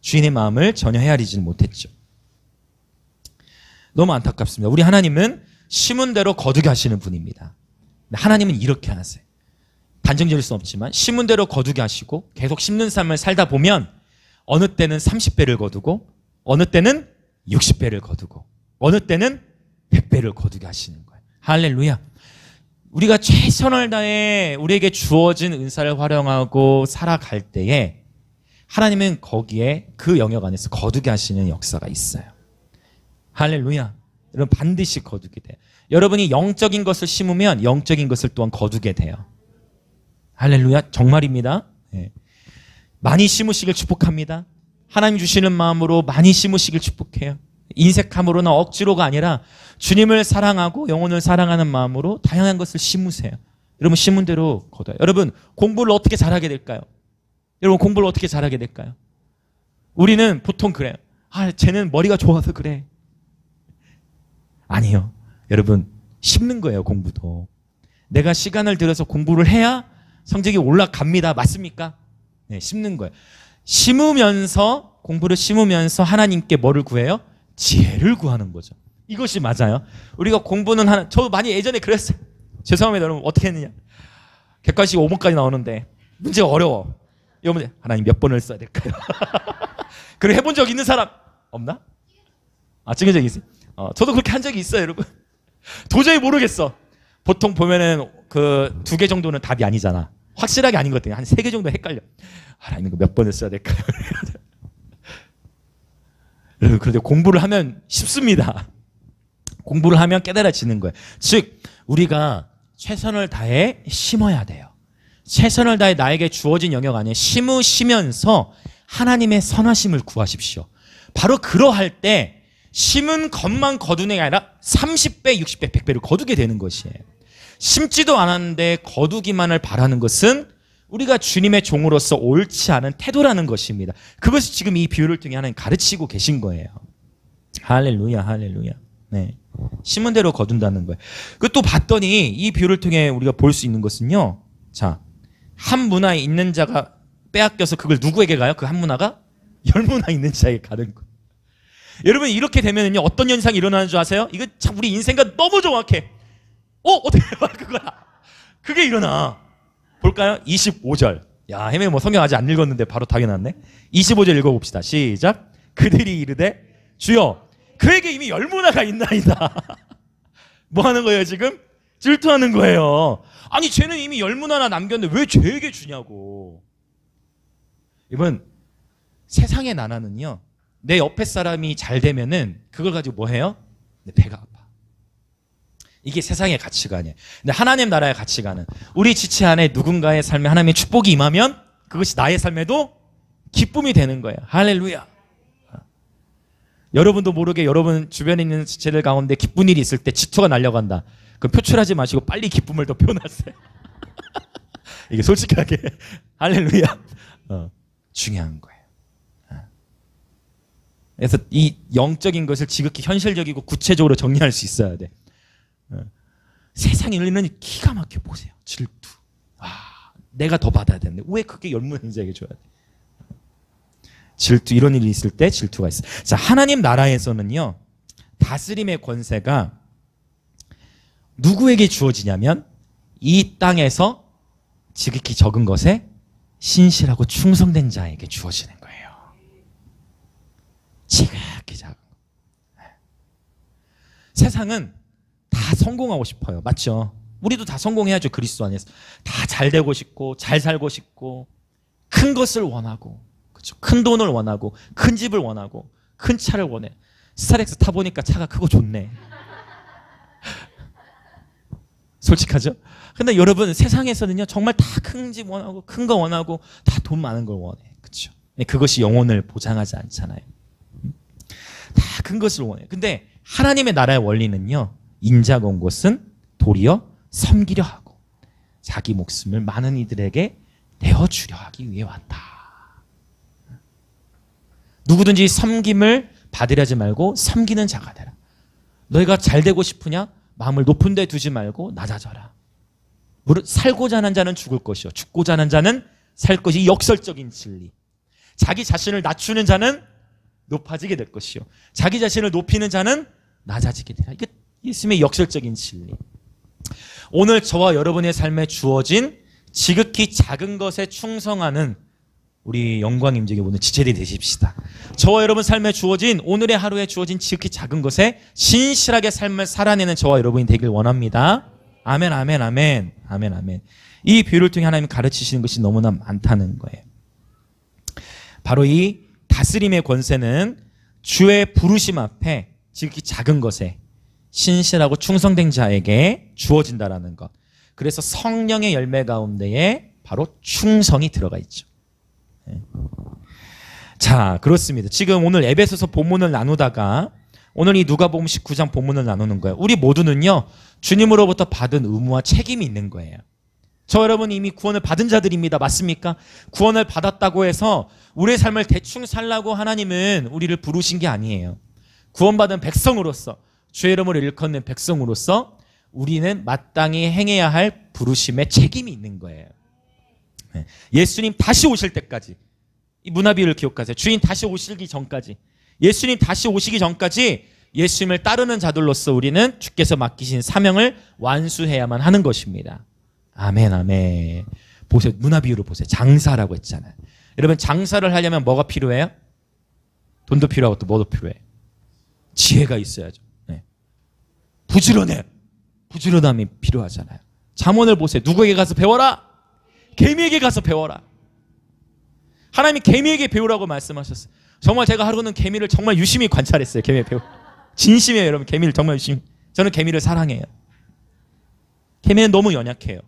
주인의 마음을 전혀 헤아리지는 못했죠. 너무 안타깝습니다. 우리 하나님은 심은 대로 거두게 하시는 분입니다. 하나님은 이렇게 하세요. 단정 지을 수는 없지만 심은 대로 거두게 하시고 계속 심는 삶을 살다 보면 어느 때는 30배를 거두고 어느 때는 60배를 거두고 어느 때는 100배를 거두게 하시는 거예요. 할렐루야. 우리가 최선을 다해 우리에게 주어진 은사를 활용하고 살아갈 때에 하나님은 거기에 그 영역 안에서 거두게 하시는 역사가 있어요. 할렐루야. 여러분, 반드시 거두게 돼요. 여러분이 영적인 것을 심으면 영적인 것을 또한 거두게 돼요. 할렐루야. 정말입니다. 네. 많이 심으시길 축복합니다. 하나님 주시는 마음으로 많이 심으시길 축복해요. 인색함으로나 억지로가 아니라 주님을 사랑하고 영혼을 사랑하는 마음으로 다양한 것을 심으세요. 여러분, 심은 대로 거둬요. 여러분, 공부를 어떻게 잘하게 될까요? 여러분, 공부를 어떻게 잘하게 될까요? 우리는 보통 그래요. 쟤는 머리가 좋아서 그래. 아니요. 여러분, 심는 거예요, 공부도. 내가 시간을 들여서 공부를 해야 성적이 올라갑니다. 맞습니까? 네, 심는 거예요. 심으면서, 공부를 심으면서 하나님께 뭐를 구해요? 지혜를 구하는 거죠. 이것이 맞아요. 우리가 공부는 저도 많이 예전에 그랬어요. 죄송합니다. 여러분, 어떻게 했느냐. 객관식 5번까지 나오는데 문제가 어려워. 이 문제, 하나님 몇 번을 써야 될까요? 그래 해본 적 있는 사람 없나? 찍은 적 있어요? 저도 그렇게 한 적이 있어요, 여러분. 도저히 모르겠어. 보통 보면은 그 2개 정도는 답이 아니잖아. 확실하게 아닌 것 같아요. 한 3개 정도 헷갈려. 하나님 이거 몇 번을 써야 될까요? 그런데 공부를 하면 쉽습니다. 공부를 하면 깨달아지는 거예요. 즉, 우리가 최선을 다해 심어야 돼요. 최선을 다해 나에게 주어진 영역 안에 심으시면서 하나님의 선하심을 구하십시오. 바로 그러할 때 심은 것만 거두는 게 아니라 30배, 60배, 100배를 거두게 되는 것이에요. 심지도 않았는데 거두기만을 바라는 것은 우리가 주님의 종으로서 옳지 않은 태도라는 것입니다. 그것이 지금 이 비유를 통해 하나님 가르치고 계신 거예요. 할렐루야, 할렐루야. 네. 심은 대로 거둔다는 거예요. 그 또 봤더니 이 비유를 통해 우리가 볼 수 있는 것은요. 자, 한 문화에 있는 자가 빼앗겨서 그걸 누구에게 가요? 그 한 문화가 10문화 있는 자에게 가는 거예요. 여러분 이렇게 되면요 어떤 현상이 일어나는 줄 아세요? 이거 참 우리 인생과 너무 정확해. 어떻게 봐 그거야. 그게 일어나. 볼까요? 25절. 야, 헤매 뭐 성경 아직 안 읽었는데 바로 답이 났네. 25절 읽어봅시다. 시작. 그들이 이르되 주여 그에게 이미 10문화가 있나이다. 뭐 하는 거예요 지금? 질투하는 거예요. 아니 쟤는 이미 10문화나 남겼는데 왜 쟤에게 주냐고. 이번 세상의 나라는요 내 옆에 사람이 잘 되면은 그걸 가지고 뭐 해요? 내 배가 아파. 이게 세상의 가치관이에요. 근데 하나님 나라의 가치관은 우리 지체 안에 누군가의 삶에 하나님의 축복이 임하면 그것이 나의 삶에도 기쁨이 되는 거예요. 할렐루야. 여러분도 모르게 여러분 주변에 있는 지체들 가운데 기쁜 일이 있을 때 질투가 날려간다. 그럼 표출하지 마시고 빨리 기쁨을 더 표현하세요. 이게 솔직하게 할렐루야. 중요한 거예요. 그래서 이 영적인 것을 지극히 현실적이고 구체적으로 정리할 수 있어야 돼. 세상에 일리는 기가 막혀 보세요. 질투. 내가 더 받아야 되는데 왜 그게 열무인자에게 줘야 돼? 질투, 이런 일이 있을 때 질투가 있어. 자, 하나님 나라에서는요 다스림의 권세가 누구에게 주어지냐면 이 땅에서 지극히 적은 것에 신실하고 충성된 자에게 주어지는 거예요. 지극히 작은 거. 세상은 다 성공하고 싶어요. 맞죠? 우리도 다 성공해야죠. 그리스도 안에서. 다 잘 되고 싶고 잘 살고 싶고 큰 것을 원하고 그렇죠? 큰 돈을 원하고 큰 집을 원하고 큰 차를 원해. 스타렉스 타보니까 차가 크고 좋네. 솔직하죠? 근데 여러분 세상에서는요 정말 다 큰 집 원하고 큰 거 원하고 다 돈 많은 걸 원해. 그렇죠? 그것이 영혼을 보장하지 않잖아요. 다 큰 것을 원해. 근데 하나님의 나라의 원리는요 인자가 온 것은 도리어 섬기려 하고 자기 목숨을 많은 이들에게 내어주려 하기 위해 왔다. 누구든지 섬김을 받으려 하지 말고 섬기는 자가 되라. 너희가 잘 되고 싶으냐? 마음을 높은 데 두지 말고 낮아져라. 살고자 하는 자는 죽을 것이요 죽고자 하는 자는 살 것이 역설적인 진리. 자기 자신을 낮추는 자는 높아지게 될 것이요 자기 자신을 높이는 자는 낮아지게 되라. 이게 예수님의 역설적인 진리. 오늘 저와 여러분의 삶에 주어진 지극히 작은 것에 충성하는 우리 영광 임재기 오늘 지체들이 되십시다. 저와 여러분 삶에 주어진 오늘의 하루에 주어진 지극히 작은 것에 신실하게 삶을 살아내는 저와 여러분이 되길 원합니다. 아멘, 아멘, 아멘, 아멘, 아멘. 이 비유를 통해 하나님이 가르치시는 것이 너무나 많다는 거예요. 바로 이 다스림의 권세는 주의 부르심 앞에 지극히 작은 것에 신실하고 충성된 자에게 주어진다라는 것. 그래서 성령의 열매 가운데에 바로 충성이 들어가 있죠. 자, 그렇습니다. 지금 오늘 에베소서 본문을 나누다가 오늘 이 누가복음 19장 본문을 나누는 거예요. 우리 모두는요 주님으로부터 받은 의무와 책임이 있는 거예요. 저 여러분 이미 구원을 받은 자들입니다. 맞습니까? 구원을 받았다고 해서 우리의 삶을 대충 살라고 하나님은 우리를 부르신 게 아니에요. 구원받은 백성으로서 주의 이름을 일컫는 백성으로서 우리는 마땅히 행해야 할 부르심의 책임이 있는 거예요. 예수님 다시 오실 때까지 이 문화비유를 기억하세요. 주인 다시 오시기 전까지 예수님 다시 오시기 전까지 예수님을 따르는 자들로서 우리는 주께서 맡기신 사명을 완수해야만 하는 것입니다. 아멘, 아멘. 보세요. 문화비유를 보세요. 장사라고 했잖아요. 여러분 장사를 하려면 뭐가 필요해요? 돈도 필요하고 또 뭐도 필요해? 지혜가 있어야죠. 네. 부지런함이 필요하잖아요. 잠언을 보세요. 누구에게 가서 배워라? 개미에게 가서 배워라. 하나님이 개미에게 배우라고 말씀하셨어요. 정말 제가 하루는 개미를 정말 유심히 관찰했어요. 개미의 배우. 진심이에요, 여러분. 개미를 정말 유심히. 저는 개미를 사랑해요. 개미는 너무 연약해요.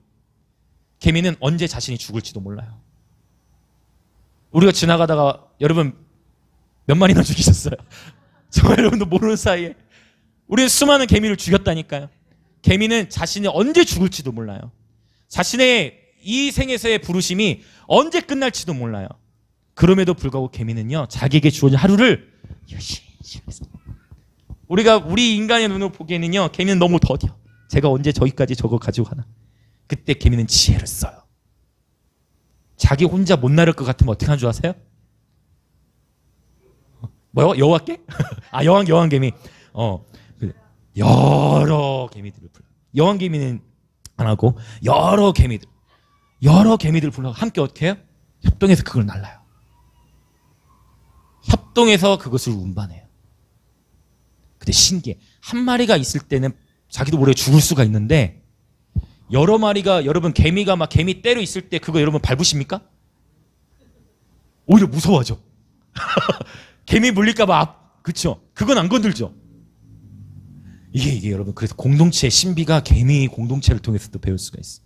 개미는 언제 자신이 죽을지도 몰라요. 우리가 지나가다가 여러분 몇 마리나 죽이셨어요? 정말 여러분도 모르는 사이에 우리는 수많은 개미를 죽였다니까요. 개미는 자신이 언제 죽을지도 몰라요. 자신의 이 생에서의 부르심이 언제 끝날지도 몰라요. 그럼에도 불구하고 개미는요, 자기에게 주어진 하루를 열심히 해서, 우리 인간의 눈으로 보기에는요, 개미는 너무 더뎌. 제가 언제 저기까지 저거 가지고 가나. 그때 개미는 지혜를 써요. 자기 혼자 못 나를 것 같으면 어떻게 하는 줄 아세요? 뭐요? 여호와께? 아, 여왕개미. 여러 개미들을 불러. 여왕개미는 안 하고 여러 개미들 불러 함께 어떻게 해요? 협동해서 그걸 날라요. 협동해서 그것을 운반해요. 근데 신기해. 한 마리가 있을 때는 자기도 모르게 죽을 수가 있는데, 여러 마리가, 여러분 개미가 막 개미 떼로 있을 때 그거 여러분 밟으십니까? 오히려 무서워하죠. 개미 물릴까봐 그쵸? 그건 안 건들죠. 이게 여러분, 그래서 공동체의 신비가 개미 공동체를 통해서도 배울 수가 있어.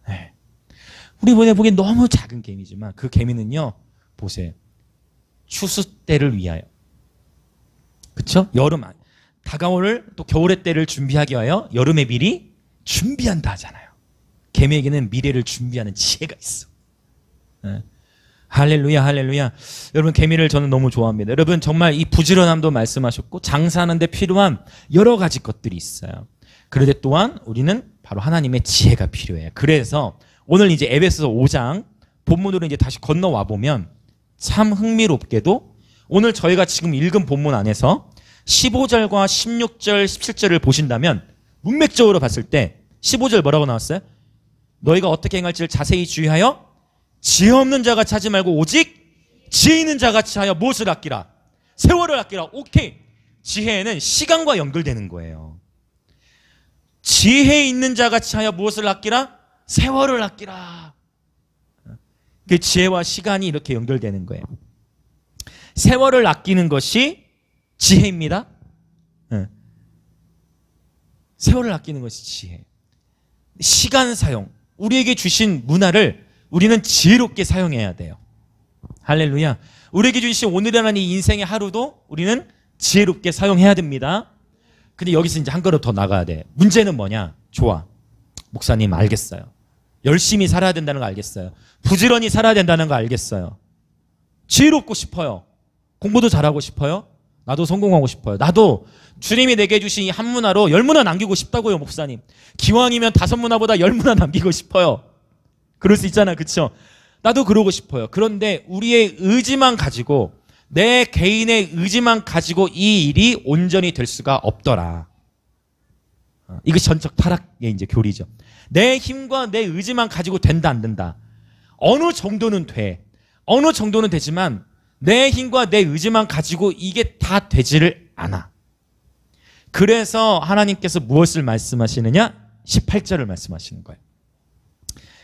네. 우리 보기엔 너무 작은 개미지만 그 개미는요, 보세요. 추수 때를 위하여, 그쵸? 여름, 다가올 또 겨울의 때를 준비하기 위하여 여름에 미리 준비한다 하잖아요. 개미에게는 미래를 준비하는 지혜가 있어. 네. 할렐루야, 할렐루야. 여러분, 개미를 저는 너무 좋아합니다. 여러분, 정말 이 부지런함도 말씀하셨고, 장사하는 데 필요한 여러 가지 것들이 있어요. 그런데 또한 우리는 바로 하나님의 지혜가 필요해요. 그래서 오늘 이제 에베소서 5장 본문으로 이제 다시 건너와 보면 참 흥미롭게도 오늘 저희가 지금 읽은 본문 안에서 15절과 16절, 17절을 보신다면 문맥적으로 봤을 때 15절 뭐라고 나왔어요? 너희가 어떻게 행할지를 자세히 주의하여 지혜 없는 자같이 하지 말고 오직 지혜 있는 자같이 하여 무엇을 아끼라? 세월을 아끼라. 오케이. 지혜는 시간과 연결되는 거예요. 지혜 있는 자같이 하여 무엇을 아끼라? 세월을 아끼라. 그 지혜와 시간이 이렇게 연결되는 거예요. 세월을 아끼는 것이 지혜입니다. 세월을 아끼는 것이 지혜. 시간 사용, 우리에게 주신 문화를 우리는 지혜롭게 사용해야 돼요. 할렐루야. 우리에게 주신 오늘이라는 이 인생의 하루도 우리는 지혜롭게 사용해야 됩니다. 근데 여기서 이제 한 걸음 더 나가야 돼. 문제는 뭐냐? 좋아, 목사님 알겠어요. 열심히 살아야 된다는 거 알겠어요. 부지런히 살아야 된다는 거 알겠어요. 지혜롭고 싶어요. 공부도 잘하고 싶어요. 나도 성공하고 싶어요. 나도 주님이 내게 주신 이 한 문화로 10문화 남기고 싶다고요, 목사님. 기왕이면 5문화보다 10문화 남기고 싶어요. 그럴 수 있잖아, 그쵸? 나도 그러고 싶어요. 그런데 우리의 의지만 가지고, 내 개인의 의지만 가지고 이 일이 온전히 될 수가 없더라. 이것이 전적 타락의 이제 교리죠. 내 힘과 내 의지만 가지고 된다, 안 된다. 어느 정도는 돼. 어느 정도는 되지만 내 힘과 내 의지만 가지고 이게 다 되지를 않아. 그래서 하나님께서 무엇을 말씀하시느냐? 18절을 말씀하시는 거예요.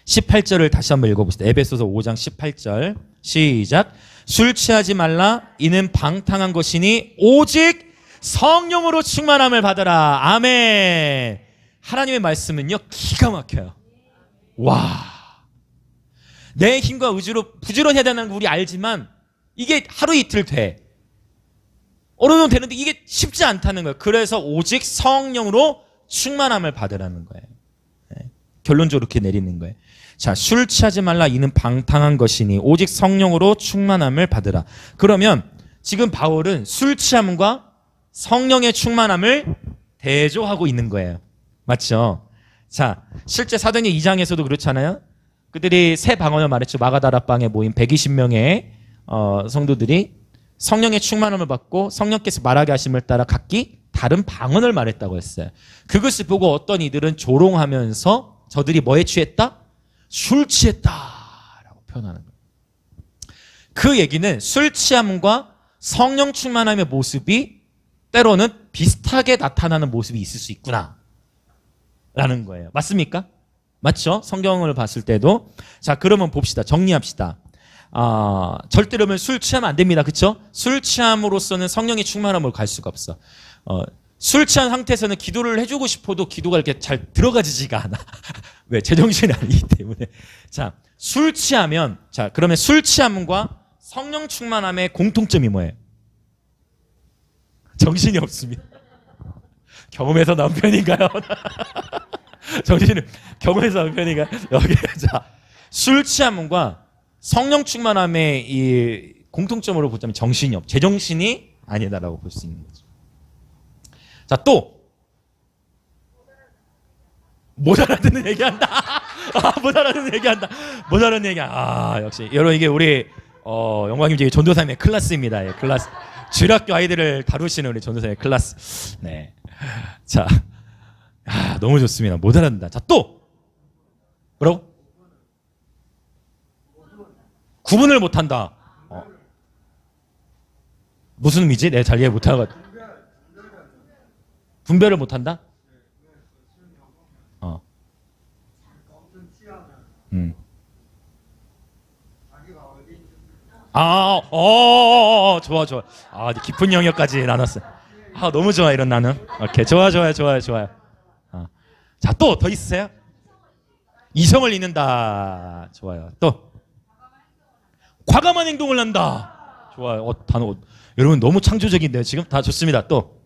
18절을 다시 한번 읽어봅시다. 에베소서 5장 18절 시작. 술 취하지 말라. 이는 방탕한 것이니 오직 성령으로 충만함을 받으라. 아멘. 하나님의 말씀은요, 기가 막혀요. 와, 내 힘과 의지로 부지런해야 되는 거 우리 알지만 이게 하루 이틀 돼. 어느 정도 되는데 이게 쉽지 않다는 거예요. 그래서 오직 성령으로 충만함을 받으라는 거예요. 네. 결론적으로 이렇게 내리는 거예요. 자, 술 취하지 말라. 이는 방탕한 것이니 오직 성령으로 충만함을 받으라. 그러면 지금 바울은 술 취함과 성령의 충만함을 대조하고 있는 거예요. 맞죠? 자, 실제 사도행전 2장에서도 그렇잖아요. 그들이 새 방언을 말했죠. 마가다락방에 모인 120명의 성도들이 성령의 충만함을 받고 성령께서 말하게 하심을 따라 각기 다른 방언을 말했다고 했어요. 그것을 보고 어떤 이들은 조롱하면서 저들이 뭐에 취했다? 술 취했다라고 표현하는 거예요. 그 얘기는 술 취함과 성령 충만함의 모습이 때로는 비슷하게 나타나는 모습이 있을 수 있구나 라는 거예요. 맞습니까? 맞죠? 성경을 봤을 때도. 자, 그러면 봅시다. 정리합시다. 절대로 술 취하면 안 됩니다. 그쵸? 술 취함으로써는 성령의 충만함으로 갈 수가 없어. 술 취한 상태에서는 기도를 해주고 싶어도 기도가 이렇게 잘 들어가지지가 않아. 왜? 제정신이 아니기 때문에. 자, 술 취하면, 자, 그러면 술 취함과 성령 충만함의 공통점이 뭐예요? 정신이 없습니다. 경험에서 나온 편인가요? 정신은 경험에서 나온 편인가요? 여기 자, 술 취함과 성령 충만함의 이 공통점으로 보자면 정신이 제정신이 아니다라고 볼 수 있는 거죠. 자, 또 못 알아듣는 얘기한다. 못 알아듣는 얘기한다. 못 알아듣는 얘기. 역시 여러분 이게 우리 영광님 저희 전도사님의 클래스입니다. 예, 클래스. 주일학교 아이들을 다루시는 우리 전도사님의 클래스. 네. 자, 너무 좋습니다. 못 알아듣는다. 자, 또 뭐라고? 구분을 못한다. 무슨 의미지? 내가 잘 이해 못하고. 분별을 못한다? 좋아. 깊은 영역까지 나눴어. 너무 좋아, 이런 나눔. 오케이, 좋아요. 자, 또 더 있으세요? 이성을 잃는다. 좋아요. 또 과감한 행동을 한다. 좋아요. 단어 여러분 너무 창조적인데요. 지금 다 좋습니다. 또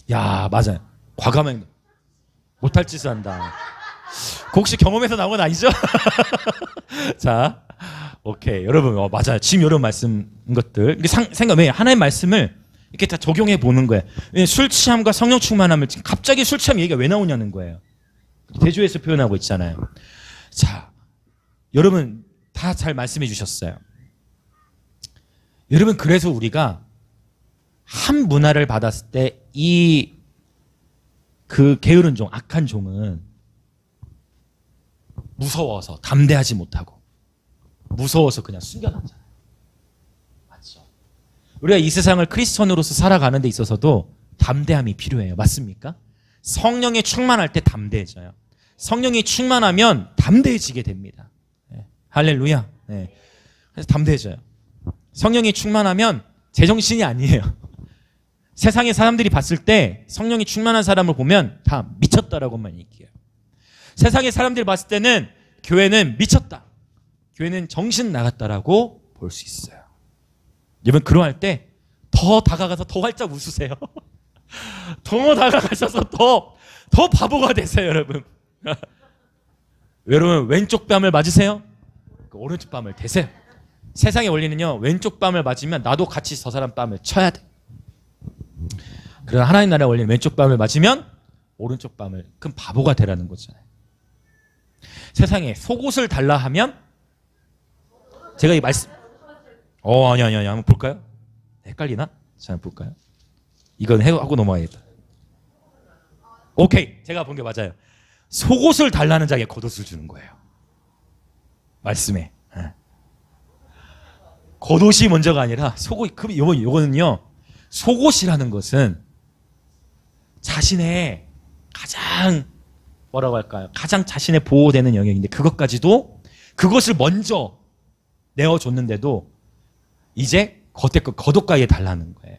맞아요. 과감한 행동. 못할 짓을 한다. 혹시 경험에서 나온 건 아니죠? 자, 오케이. 여러분, 맞아요. 지금 여러분 말씀 것들. 생각해. 하나의 말씀을 이렇게 다 적용해 보는 거예요. 술 취함과 성령 충만함을 지금 갑자기 술 취함 얘기가 왜 나오냐는 거예요. 대조해서 표현하고 있잖아요. 자, 여러분 다 잘 말씀해 주셨어요. 여러분, 그래서 우리가 한 문화를 받았을 때 그 게으른 종, 악한 종은 무서워서 담대하지 못하고 무서워서 그냥 숨겨놨잖아요. 맞죠? 우리가 이 세상을 크리스천으로서 살아가는 데 있어서도 담대함이 필요해요. 맞습니까? 성령이 충만할 때 담대해져요. 성령이 충만하면 담대해지게 됩니다. 네. 할렐루야. 네. 그래서 담대해져요. 성령이 충만하면 제정신이 아니에요. 세상의 사람들이 봤을 때 성령이 충만한 사람을 보면 다 미쳤다라고만 얘기해요. 세상의 사람들이 봤을 때는 교회는 미쳤다, 교회는 정신 나갔다라고 볼 수 있어요. 여러분, 그러할 때 더 다가가서 더 활짝 웃으세요. 더 다가가셔서 더 바보가 되세요, 여러분. 여러분, 왼쪽 뺨을 맞으세요. 오른쪽 뺨을 대세요. 세상의 원리는요, 왼쪽 뺨을 맞으면 나도 같이 저 사람 뺨을 쳐야 돼. 그러나 하나님 나라의 원리는 왼쪽 뺨을 맞으면 오른쪽 뺨을, 그럼 바보가 되라는 거잖아요. 세상에 속옷을 달라 하면 제가 이 말씀 아니 한번 볼까요? 헷갈리나? 자, 한번 볼까요? 이건 하고 넘어가야겠다. 오케이, 제가 본 게 맞아요. 속옷을 달라는 자에게 겉옷을 주는 거예요. 말씀에. 겉옷이 먼저가 아니라 속옷. 요거는요, 속옷이라는 것은 자신의 가장 뭐라고 할까요? 가장 자신의 보호되는 영역인데 그것까지도, 그것을 먼저 내어줬는데도 이제 겉에 거 겉옷가에 달라는 거예요.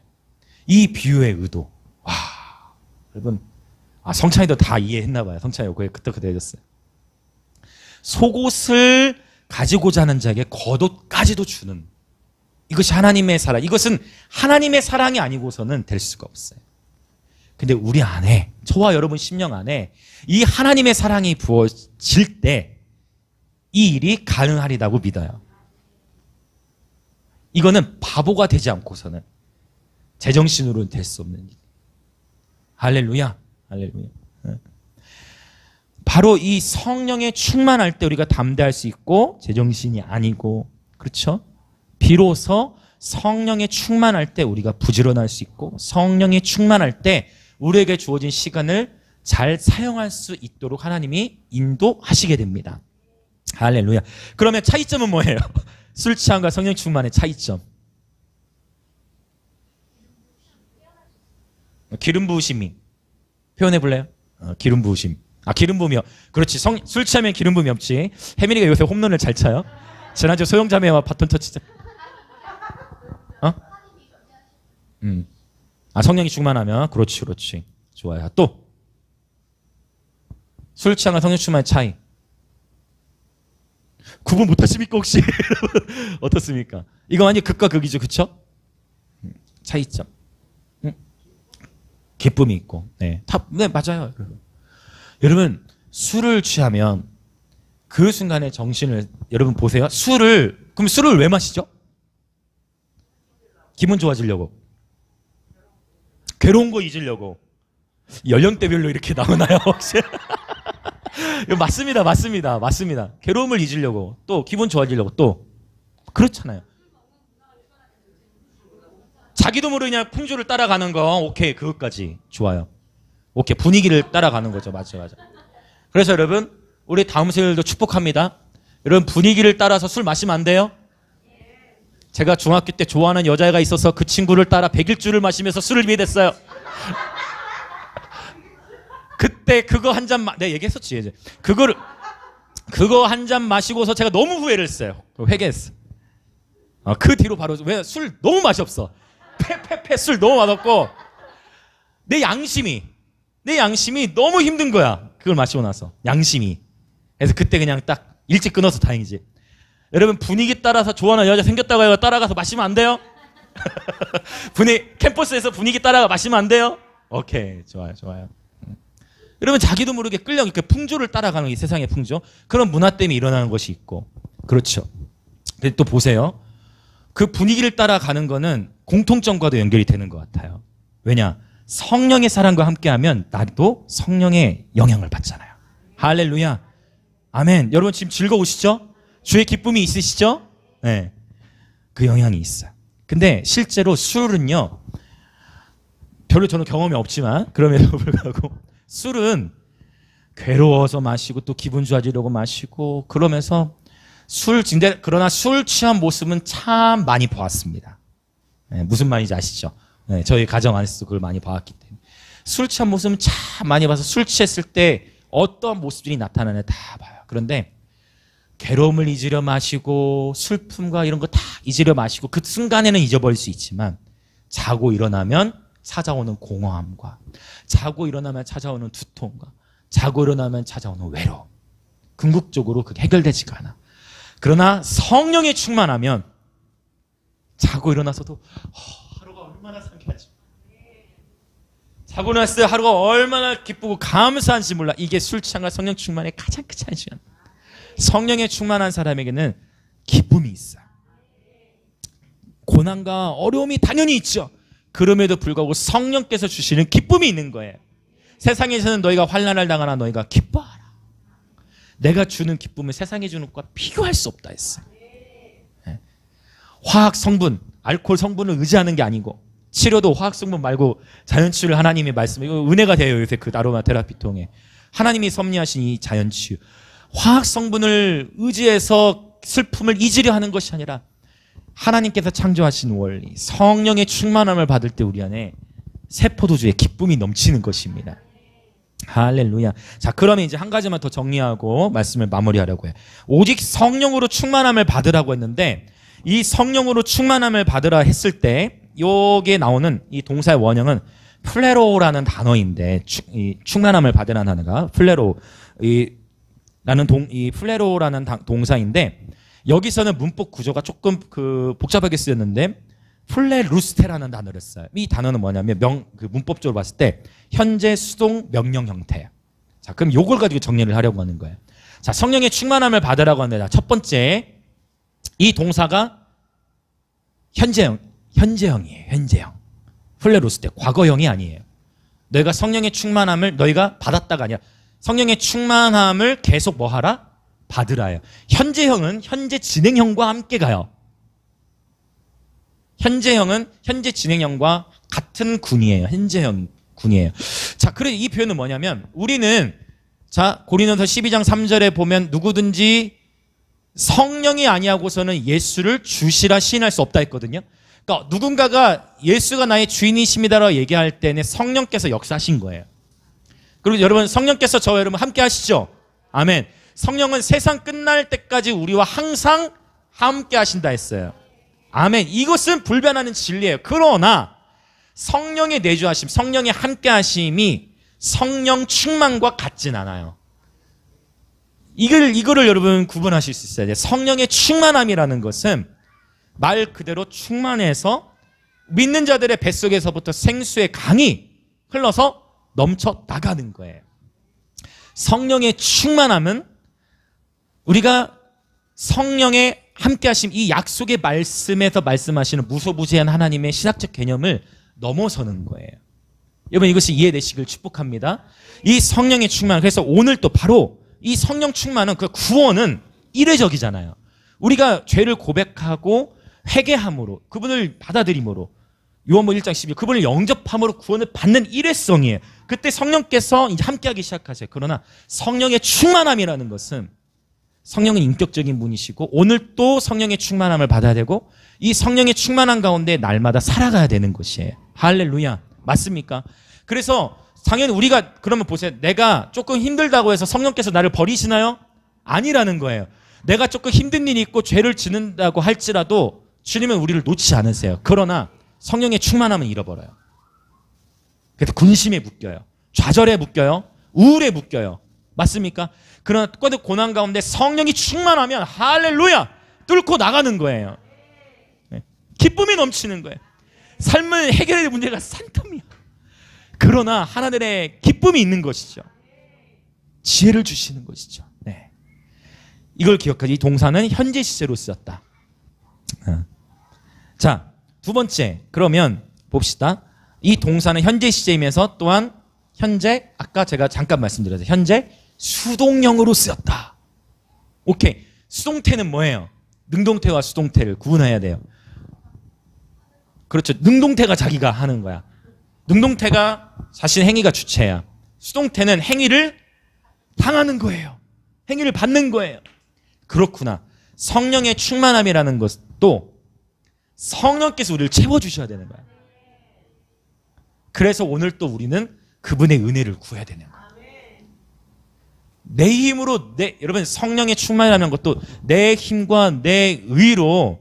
이 비유의 의도. 와, 여러분, 성찬이도 다 이해했나 봐요. 성찬이 그게 그때 해줬어요. 속옷을 가지고자 하는 자에게 겉옷까지도 주는, 이것이 하나님의 사랑. 이것은 하나님의 사랑이 아니고서는 될 수가 없어요. 근데 우리 안에, 저와 여러분 심령 안에 이 하나님의 사랑이 부어질 때 이 일이 가능하리라고 믿어요. 이거는 바보가 되지 않고서는 제정신으로는 될 수 없는 일. 할렐루야. 할렐루야. 바로 이 성령에 충만할 때 우리가 담대할 수 있고, 제정신이 아니고, 그렇죠? 비로소 성령에 충만할 때 우리가 부지런할 수 있고, 성령에 충만할 때 우리에게 주어진 시간을 잘 사용할 수 있도록 하나님이 인도하시게 됩니다. 할렐루야. 그러면 차이점은 뭐예요? 술 취함과 성령 충만의 차이점. 기름 부으심이. 표현해 볼래요? 기름 부으심. 기름 부음이요. 그렇지. 술 취하면 기름 부음이 없지. 혜민이가 요새 홈런을 잘 차요. 지난주 소영자매와 바톤 터치. 성령이 충만하면. 그렇지. 좋아요. 또 술 취함과 성령 충만의 차이. 구분 못하십니까 혹시? 어떻습니까? 이거 완전 극과 극이죠, 그렇죠? 차이점. 기쁨이 있고. 네, 네 맞아요. 여러분 술을 취하면 그 순간에 정신을 여러분 보세요. 그럼 술을 왜 마시죠? 기분 좋아지려고. 괴로운 거 잊으려고. 연령대별로 이렇게 나오나요 혹시? 맞습니다. 괴로움을 잊으려고, 또 기분 좋아지려고, 또 그렇잖아요. 자기도 모르게 그냥 풍조를 따라가는 거, 오케이, 그것까지 좋아요. 오케이, 분위기를 따라가는 거죠. 맞아. 그래서 여러분, 우리 다음 세대들도 축복합니다. 여러분, 분위기를 따라서 술 마시면 안 돼요. 제가 중학교 때 좋아하는 여자애가 있어서 그 친구를 따라 100일주를 마시면서 술을 비게 됐어요. 그때 그거 한 잔 내가 얘기했었지 이제. 그거 한 잔 마시고서 제가 너무 후회를 했어요. 회개했어. 그 뒤로 바로 왜 술 너무 맛이 없어. 패 술 너무 맛없고 내 양심이 너무 힘든 거야. 그걸 마시고 나서 양심이. 그래서 그때 그냥 딱 일찍 끊어서 다행이지. 여러분 분위기 따라서 좋아하는 여자 생겼다고 해요. 따라가서 마시면 안 돼요. 캠퍼스에서 분위기 따라가 마시면 안 돼요. 오케이, 좋아요. 여러분 자기도 모르게 끌려 이렇게 풍조를 따라가는 이 세상의 풍조, 그런 문화 때문에 일어나는 것이 있고. 그렇죠. 근데 또 보세요. 그 분위기를 따라가는 거는 공통점과도 연결이 되는 것 같아요. 왜냐? 성령의 사랑과 함께하면 나도 성령의 영향을 받잖아요. 할렐루야. 아멘. 여러분 지금 즐거우시죠? 주의 기쁨이 있으시죠? 네. 그 영향이 있어요. 근데 실제로 술은요, 별로 저는 경험이 없지만 그럼에도 불구하고 술은 괴로워서 마시고 또 기분 좋아지려고 마시고 그러면서 그러나 술 취한 모습은 참 많이 보았습니다. 네, 무슨 말인지 아시죠? 네, 저희 가정 안에서도 그걸 많이 봐왔기 때문에 술 취한 모습은 참 많이 봐서 술 취했을 때 어떤 모습들이 나타나냐 다 봐요. 그런데 괴로움을 잊으려 마시고 슬픔과 이런 거 다 잊으려 마시고 그 순간에는 잊어버릴 수 있지만 자고 일어나면 찾아오는 공허함과 자고 일어나면 찾아오는 두통과 자고 일어나면 찾아오는 외로움, 궁극적으로 그게 해결되지가 않아. 그러나 성령에 충만하면 자고 일어나서도 하루가 얼마나 상쾌하지, 자고 일어났을 때 하루가 얼마나 기쁘고 감사한지 몰라. 이게 술 취한과 성령 충만의 가장 큰 차이죠. 성령에 충만한 사람에게는 기쁨이 있어요. 고난과 어려움이 당연히 있죠. 그럼에도 불구하고 성령께서 주시는 기쁨이 있는 거예요. 세상에서는 너희가 환난을 당하나 너희가 기뻐하라. 내가 주는 기쁨은 세상에 주는 것과 비교할 수 없다 했어요. 네. 화학 성분, 알코올 성분을 의지하는 게 아니고, 치료도 화학 성분 말고 자연치유를 하나님의 말씀, 이거 은혜가 돼요. 요새 그 아로마 테라피 통해 하나님이 섭리하신 이 자연치유, 화학 성분을 의지해서 슬픔을 잊으려 하는 것이 아니라 하나님께서 창조하신 원리, 성령의 충만함을 받을 때 우리 안에 세포도주의 기쁨이 넘치는 것입니다. 할렐루야. 자, 그러면 이제 한 가지만 더 정리하고 말씀을 마무리하려고 해요. 오직 성령으로 충만함을 받으라고 했는데, 이 성령으로 충만함을 받으라 했을 때 여기에 나오는 이 동사의 원형은 플레로라는 단어인데, 이 충만함을 받으라는 단어가 이 플레로라는 동사인데, 여기서는 문법 구조가 조금 복잡하게 쓰였는데 플레루스테라는 단어를 써요. 이 단어는 뭐냐면 문법적으로 봤을 때 현재 수동 명령 형태예요. 자, 그럼 요걸 가지고 정리를 하려고 하는 거예요. 자, 성령의 충만함을 받으라고 하는데, 첫 번째, 이 동사가 현재형이에요. 현재형. 플레루스테, 과거형이 아니에요. 너희가 성령의 충만함을 너희가 받았다가 아니라 성령의 충만함을 계속 뭐 하라? 받으라요. 현재형은 현재 진행형과 함께 가요. 현재형은 현재 진행형과 같은 군이에요. 현재형 군이에요. 자, 그래 이 표현은 뭐냐면, 우리는 자 고린도서 12장 3절에 보면 누구든지 성령이 아니하고서는 예수를 주시라 시인할 수 없다 했거든요. 그러니까 누군가가 예수가 나의 주인이십니다라고 얘기할 때는 성령께서 역사하신 거예요. 그리고 여러분, 성령께서 저와 여러분 함께 하시죠. 아멘. 성령은 세상 끝날 때까지 우리와 항상 함께 하신다 했어요. 아멘. 이것은 불변하는 진리예요. 그러나 성령의 내주하심, 성령의 함께 하심이 성령 충만과 같진 않아요. 이거를 여러분 구분하실 수 있어야 돼요. 성령의 충만함이라는 것은 말 그대로 충만해서 믿는 자들의 뱃속에서부터 생수의 강이 흘러서 넘쳐 나가는 거예요. 성령의 충만함은 우리가 성령의 함께하심, 이 약속의 말씀에서 말씀하시는 무소부재한 하나님의 신학적 개념을 넘어서는 거예요. 여러분, 이것이 이해되시길 축복합니다. 이 성령의 충만, 그래서 오늘 또 바로 이 성령 충만은, 그 구원은 이례적이잖아요. 우리가 죄를 고백하고 회개함으로, 그분을 받아들임으로, 요한복음 1장 12, 그분을 영접함으로 구원을 받는 일회성이에요. 그때 성령께서 이제 함께하기 시작하세요. 그러나 성령의 충만함이라는 것은, 성령은 인격적인 분이시고 오늘 또 성령의 충만함을 받아야 되고, 이 성령의 충만함 가운데 날마다 살아가야 되는 것이에요. 할렐루야. 맞습니까? 그래서 당연히 우리가, 그러면 보세요. 내가 조금 힘들다고 해서 성령께서 나를 버리시나요? 아니라는 거예요. 내가 조금 힘든 일이 있고 죄를 짓는다고 할지라도 주님은 우리를 놓지 않으세요. 그러나 성령의 충만함은 잃어버려요. 그래서 군심에 묶여요. 좌절에 묶여요. 우울에 묶여요. 맞습니까? 그러나 고난 가운데 성령이 충만하면 할렐루야! 뚫고 나가는 거예요. 기쁨이 넘치는 거예요. 삶은 해결의 문제가 산텀이야. 그러나 하나님의 기쁨이 있는 것이죠. 지혜를 주시는 것이죠. 네. 이걸 기억하지. 이 동사는 현재 시제로 쓰였다. 자, 두 번째, 그러면 봅시다. 이 동사는 현재 시제이면서 또한 현재, 아까 제가 잠깐 말씀드렸어요. 현재 수동형으로 쓰였다. 오케이. 수동태는 뭐예요? 능동태와 수동태를 구분해야 돼요. 그렇죠. 능동태가 자기가 하는 거야. 능동태가 자신 행위가 주체야. 수동태는 행위를 당하는 거예요. 행위를 받는 거예요. 그렇구나. 성령의 충만함이라는 것도 성령께서 우리를 채워주셔야 되는 거야. 그래서 오늘 또 우리는 그분의 은혜를 구해야 되는 거야. 내 힘으로, 여러분, 성령의 충만이라는 것도 내 힘과 내 의로,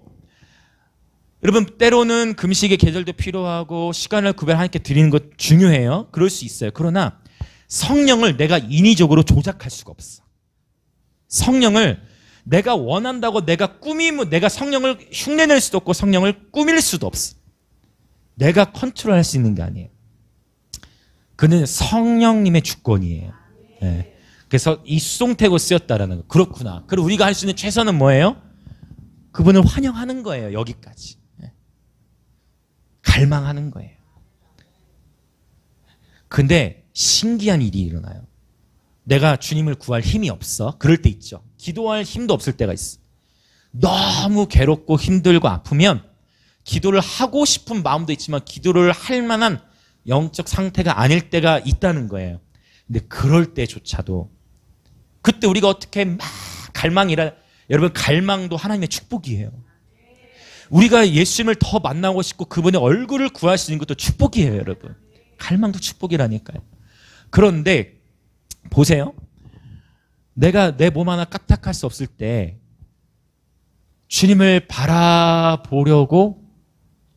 여러분, 때로는 금식의 계절도 필요하고 시간을 구별 하나님께 드리는 것 중요해요. 그럴 수 있어요. 그러나 성령을 내가 인위적으로 조작할 수가 없어. 성령을 내가 원한다고 내가 성령을 흉내낼 수도 없고 성령을 꾸밀 수도 없어. 내가 컨트롤할 수 있는 게 아니에요. 그는 성령님의 주권이에요. 네. 그래서 이 수동태고 쓰였다라는 거. 그렇구나. 그리고 우리가 할 수 있는 최선은 뭐예요? 그분을 환영하는 거예요. 여기까지. 네. 갈망하는 거예요. 근데 신기한 일이 일어나요. 내가 주님을 구할 힘이 없어. 그럴 때 있죠. 기도할 힘도 없을 때가 있어. 너무 괴롭고 힘들고 아프면 기도를 하고 싶은 마음도 있지만 기도를 할 만한 영적 상태가 아닐 때가 있다는 거예요. 근데 그럴 때조차도 그때 우리가 어떻게 막 여러분, 갈망도 하나님의 축복이에요. 우리가 예수님을 더 만나고 싶고 그분의 얼굴을 구할 수 있는 것도 축복이에요, 여러분. 갈망도 축복이라니까요. 그런데 보세요. 내가 내 몸 하나 까딱할 수 없을 때 주님을 바라보려고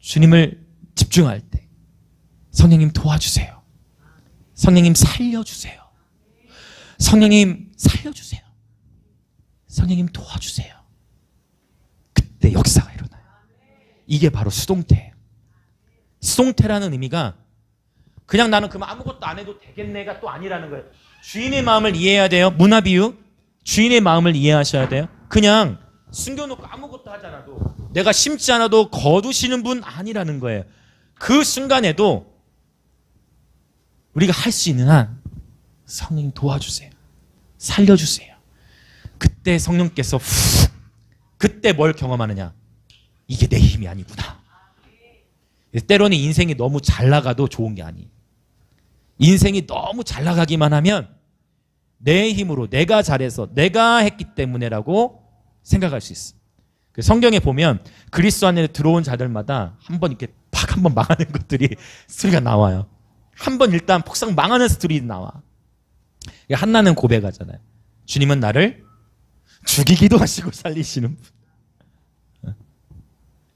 주님을 집중할 때 성령님 도와주세요. 성령님 살려주세요. 성령님 살려주세요. 성령님 도와주세요. 그때 역사가 일어나요. 이게 바로 수동태예요. 수동태라는 의미가 그냥 나는 그만 아무것도 안 해도 되겠네가 또 아니라는 거예요. 주인의 마음을 이해해야 돼요. 문화비유. 주인의 마음을 이해하셔야 돼요. 그냥 숨겨놓고 아무것도 하지 않아도 내가 심지 않아도 거두시는 분 아니라는 거예요. 그 순간에도 우리가 할 수 있는 한 성령님 도와주세요. 살려주세요. 그때 성령께서 그때 뭘 경험하느냐? 이게 내 힘이 아니구나. 때로는 인생이 너무 잘 나가도 좋은 게 아니에요. 인생이 너무 잘 나가기만 하면 내 힘으로 내가 잘해서 내가 했기 때문에라고 생각할 수 있어. 성경에 보면 그리스도 안에 들어온 자들마다 한번 이렇게 팍 한번 망하는 것들이 스토리가 나와요. 한번 일단 폭삭 망하는 스토리 나와. 한나는 고백하잖아요. 주님은 나를 죽이기도 하시고 살리시는 분.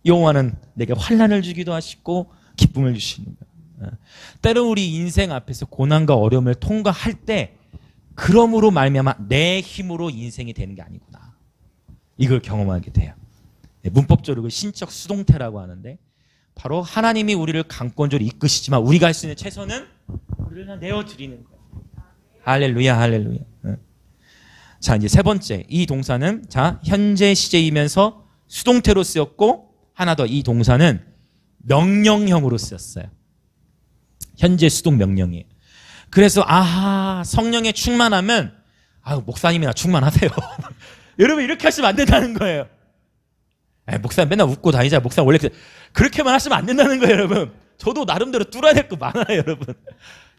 여호와는 내게 환난을 주기도 하시고 기쁨을 주시는 거예요. 때로 우리 인생 앞에서 고난과 어려움을 통과할 때 그러므로 말미암아 내 힘으로 인생이 되는 게 아니구나. 이걸 경험하게 돼요. 문법적으로 신적 수동태라고 하는데 바로 하나님이 우리를 강권적으로 이끄시지만 우리가 할 수 있는 최선은 우리를 그냥 내어드리는 거예요. 할렐루야, 할렐루야. 자, 이제 세 번째. 이 동사는 자, 현재 시제이면서 수동태로 쓰였고, 하나 더, 이 동사는 명령형으로 쓰였어요. 현재 수동 명령이에요. 그래서 성령의 충만하면 목사님이나 충만하세요. 여러분 이렇게 하시면 안 된다는 거예요. 목사님 맨날 웃고 다니자. 목사님 원래 그렇게만 하시면 안 된다는 거예요, 여러분. 저도 나름대로 뚫어야 될 거 많아요, 여러분.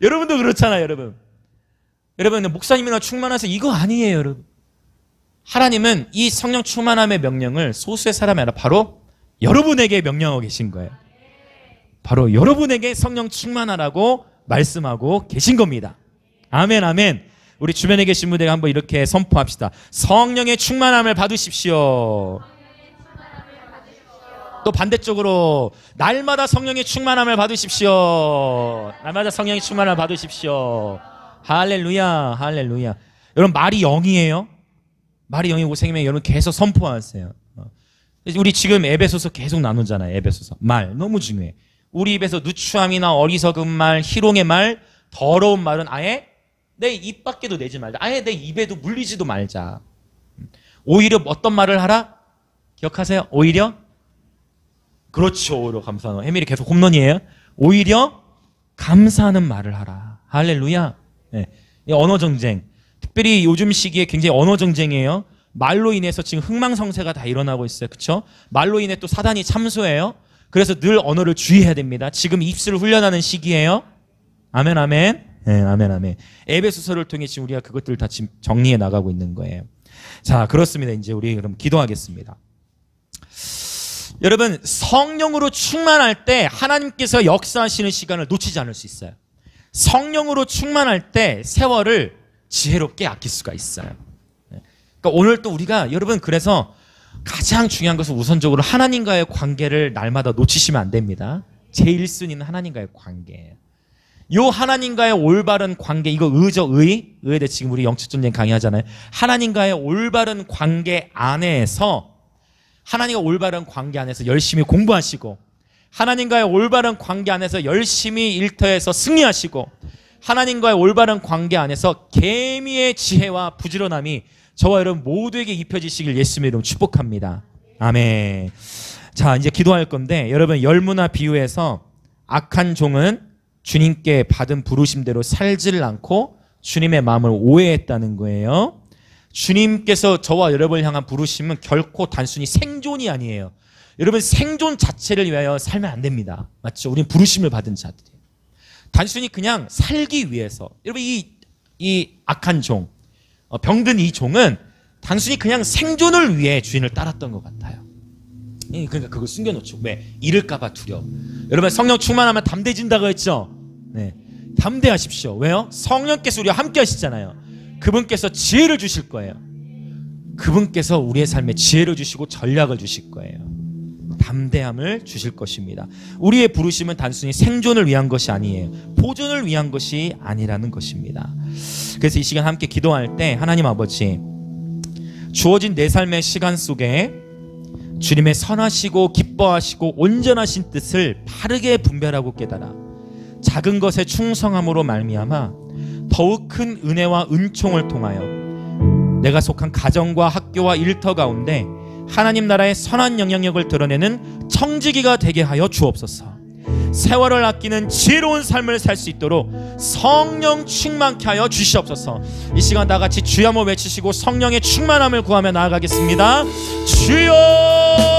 여러분도 그렇잖아요, 여러분. 여러분 목사님이나 충만하세요. 이거 아니에요, 여러분. 하나님은 이 성령 충만함의 명령을 소수의 사람이 아니라 바로 여러분에게 명령하고 계신 거예요. 바로 여러분에게 성령 충만하라고 말씀하고 계신 겁니다. 아멘, 아멘. 우리 주변에 계신 분들에게 한번 이렇게 선포합시다. 성령의 충만함을 받으십시오. 또 반대쪽으로 날마다 성령의 충만함을 받으십시오. 날마다 성령의 충만함을 받으십시오. 할렐루야, 할렐루야. 여러분 말이 0이에요. 말이 0이고 생명이 여러분 계속 선포하세요. 우리 지금 에베소서 계속 나누잖아요. 에베소서 말 너무 중요해. 우리 입에서 누추함이나 어리석은 말, 희롱의 말, 더러운 말은 아예 내 입 밖에도 내지 말자. 아예 내 입에도 물리지도 말자. 오히려 어떤 말을 하라? 기억하세요? 오히려? 그렇죠. 오히려 감사하는. 해밀이 계속 홈런이에요. 오히려 감사하는 말을 하라. 할렐루야. 네. 언어 정쟁. 특별히 요즘 시기에 굉장히 언어 정쟁이에요. 말로 인해서 지금 흥망성쇠가 다 일어나고 있어요. 그렇죠? 말로 인해 또 사단이 참소해요. 그래서 늘 언어를 주의해야 됩니다. 지금 입술을 훈련하는 시기예요. 아멘, 아멘. 네, 아멘, 아멘. 에베소서를 통해 지금 우리가 그것들을 다 지금 정리해 나가고 있는 거예요. 자, 그렇습니다. 이제 우리 그럼 기도하겠습니다. 여러분, 성령으로 충만할 때 하나님께서 역사하시는 시간을 놓치지 않을 수 있어요. 성령으로 충만할 때 세월을 지혜롭게 아낄 수가 있어요. 그러니까 오늘 또 우리가 여러분 그래서 가장 중요한 것은 우선적으로 하나님과의 관계를 날마다 놓치시면 안 됩니다. 제일 순위는 하나님과의 관계예요. 요 하나님과의 올바른 관계, 이거 의에 대해 지금 우리 영적 전쟁 강의하잖아요. 하나님과의 올바른 관계 안에서 하나님과 올바른 관계 안에서 열심히 공부하시고, 하나님과의 올바른 관계 안에서 열심히 일터에서 승리하시고, 하나님과의 올바른 관계 안에서 계미의 지혜와 부지런함이 저와 여러분 모두에게 입혀지시길 예수님의 이름으로 축복합니다. 아멘. 자, 이제 기도할 건데, 여러분 열무나 비유에서 악한 종은 주님께 받은 부르심대로 살지를 않고 주님의 마음을 오해했다는 거예요. 주님께서 저와 여러분을 향한 부르심은 결코 단순히 생존이 아니에요. 여러분 생존 자체를 위하여 살면 안 됩니다. 맞죠? 우리는 부르심을 받은 자들이에요. 단순히 그냥 살기 위해서. 여러분 이 악한 종, 병든 이 종은 단순히 그냥 생존을 위해 주인을 따랐던 것 같아요. 그러니까 그걸 숨겨놓죠. 왜? 잃을까봐 두려워. 여러분 성령 충만하면 담대해진다고 했죠? 네, 담대하십시오. 왜요? 성령께서 우리와 함께 하시잖아요. 그분께서 지혜를 주실 거예요. 그분께서 우리의 삶에 지혜를 주시고 전략을 주실 거예요. 담대함을 주실 것입니다. 우리의 부르심은 단순히 생존을 위한 것이 아니에요. 보존을 위한 것이 아니라는 것입니다. 그래서 이 시간 함께 기도할 때 하나님 아버지, 주어진 내 삶의 시간 속에 주님의 선하시고 기뻐하시고 온전하신 뜻을 바르게 분별하고 깨달아 작은 것에 충성함으로 말미암아 더욱 큰 은혜와 은총을 통하여 내가 속한 가정과 학교와 일터 가운데 하나님 나라의 선한 영향력을 드러내는 청지기가 되게 하여 주옵소서. 세월을 아끼는 지혜로운 삶을 살 수 있도록 성령 충만케 하여 주시옵소서. 이 시간 다 같이 주여 한번 외치시고 성령의 충만함을 구하며 나아가겠습니다. 주여!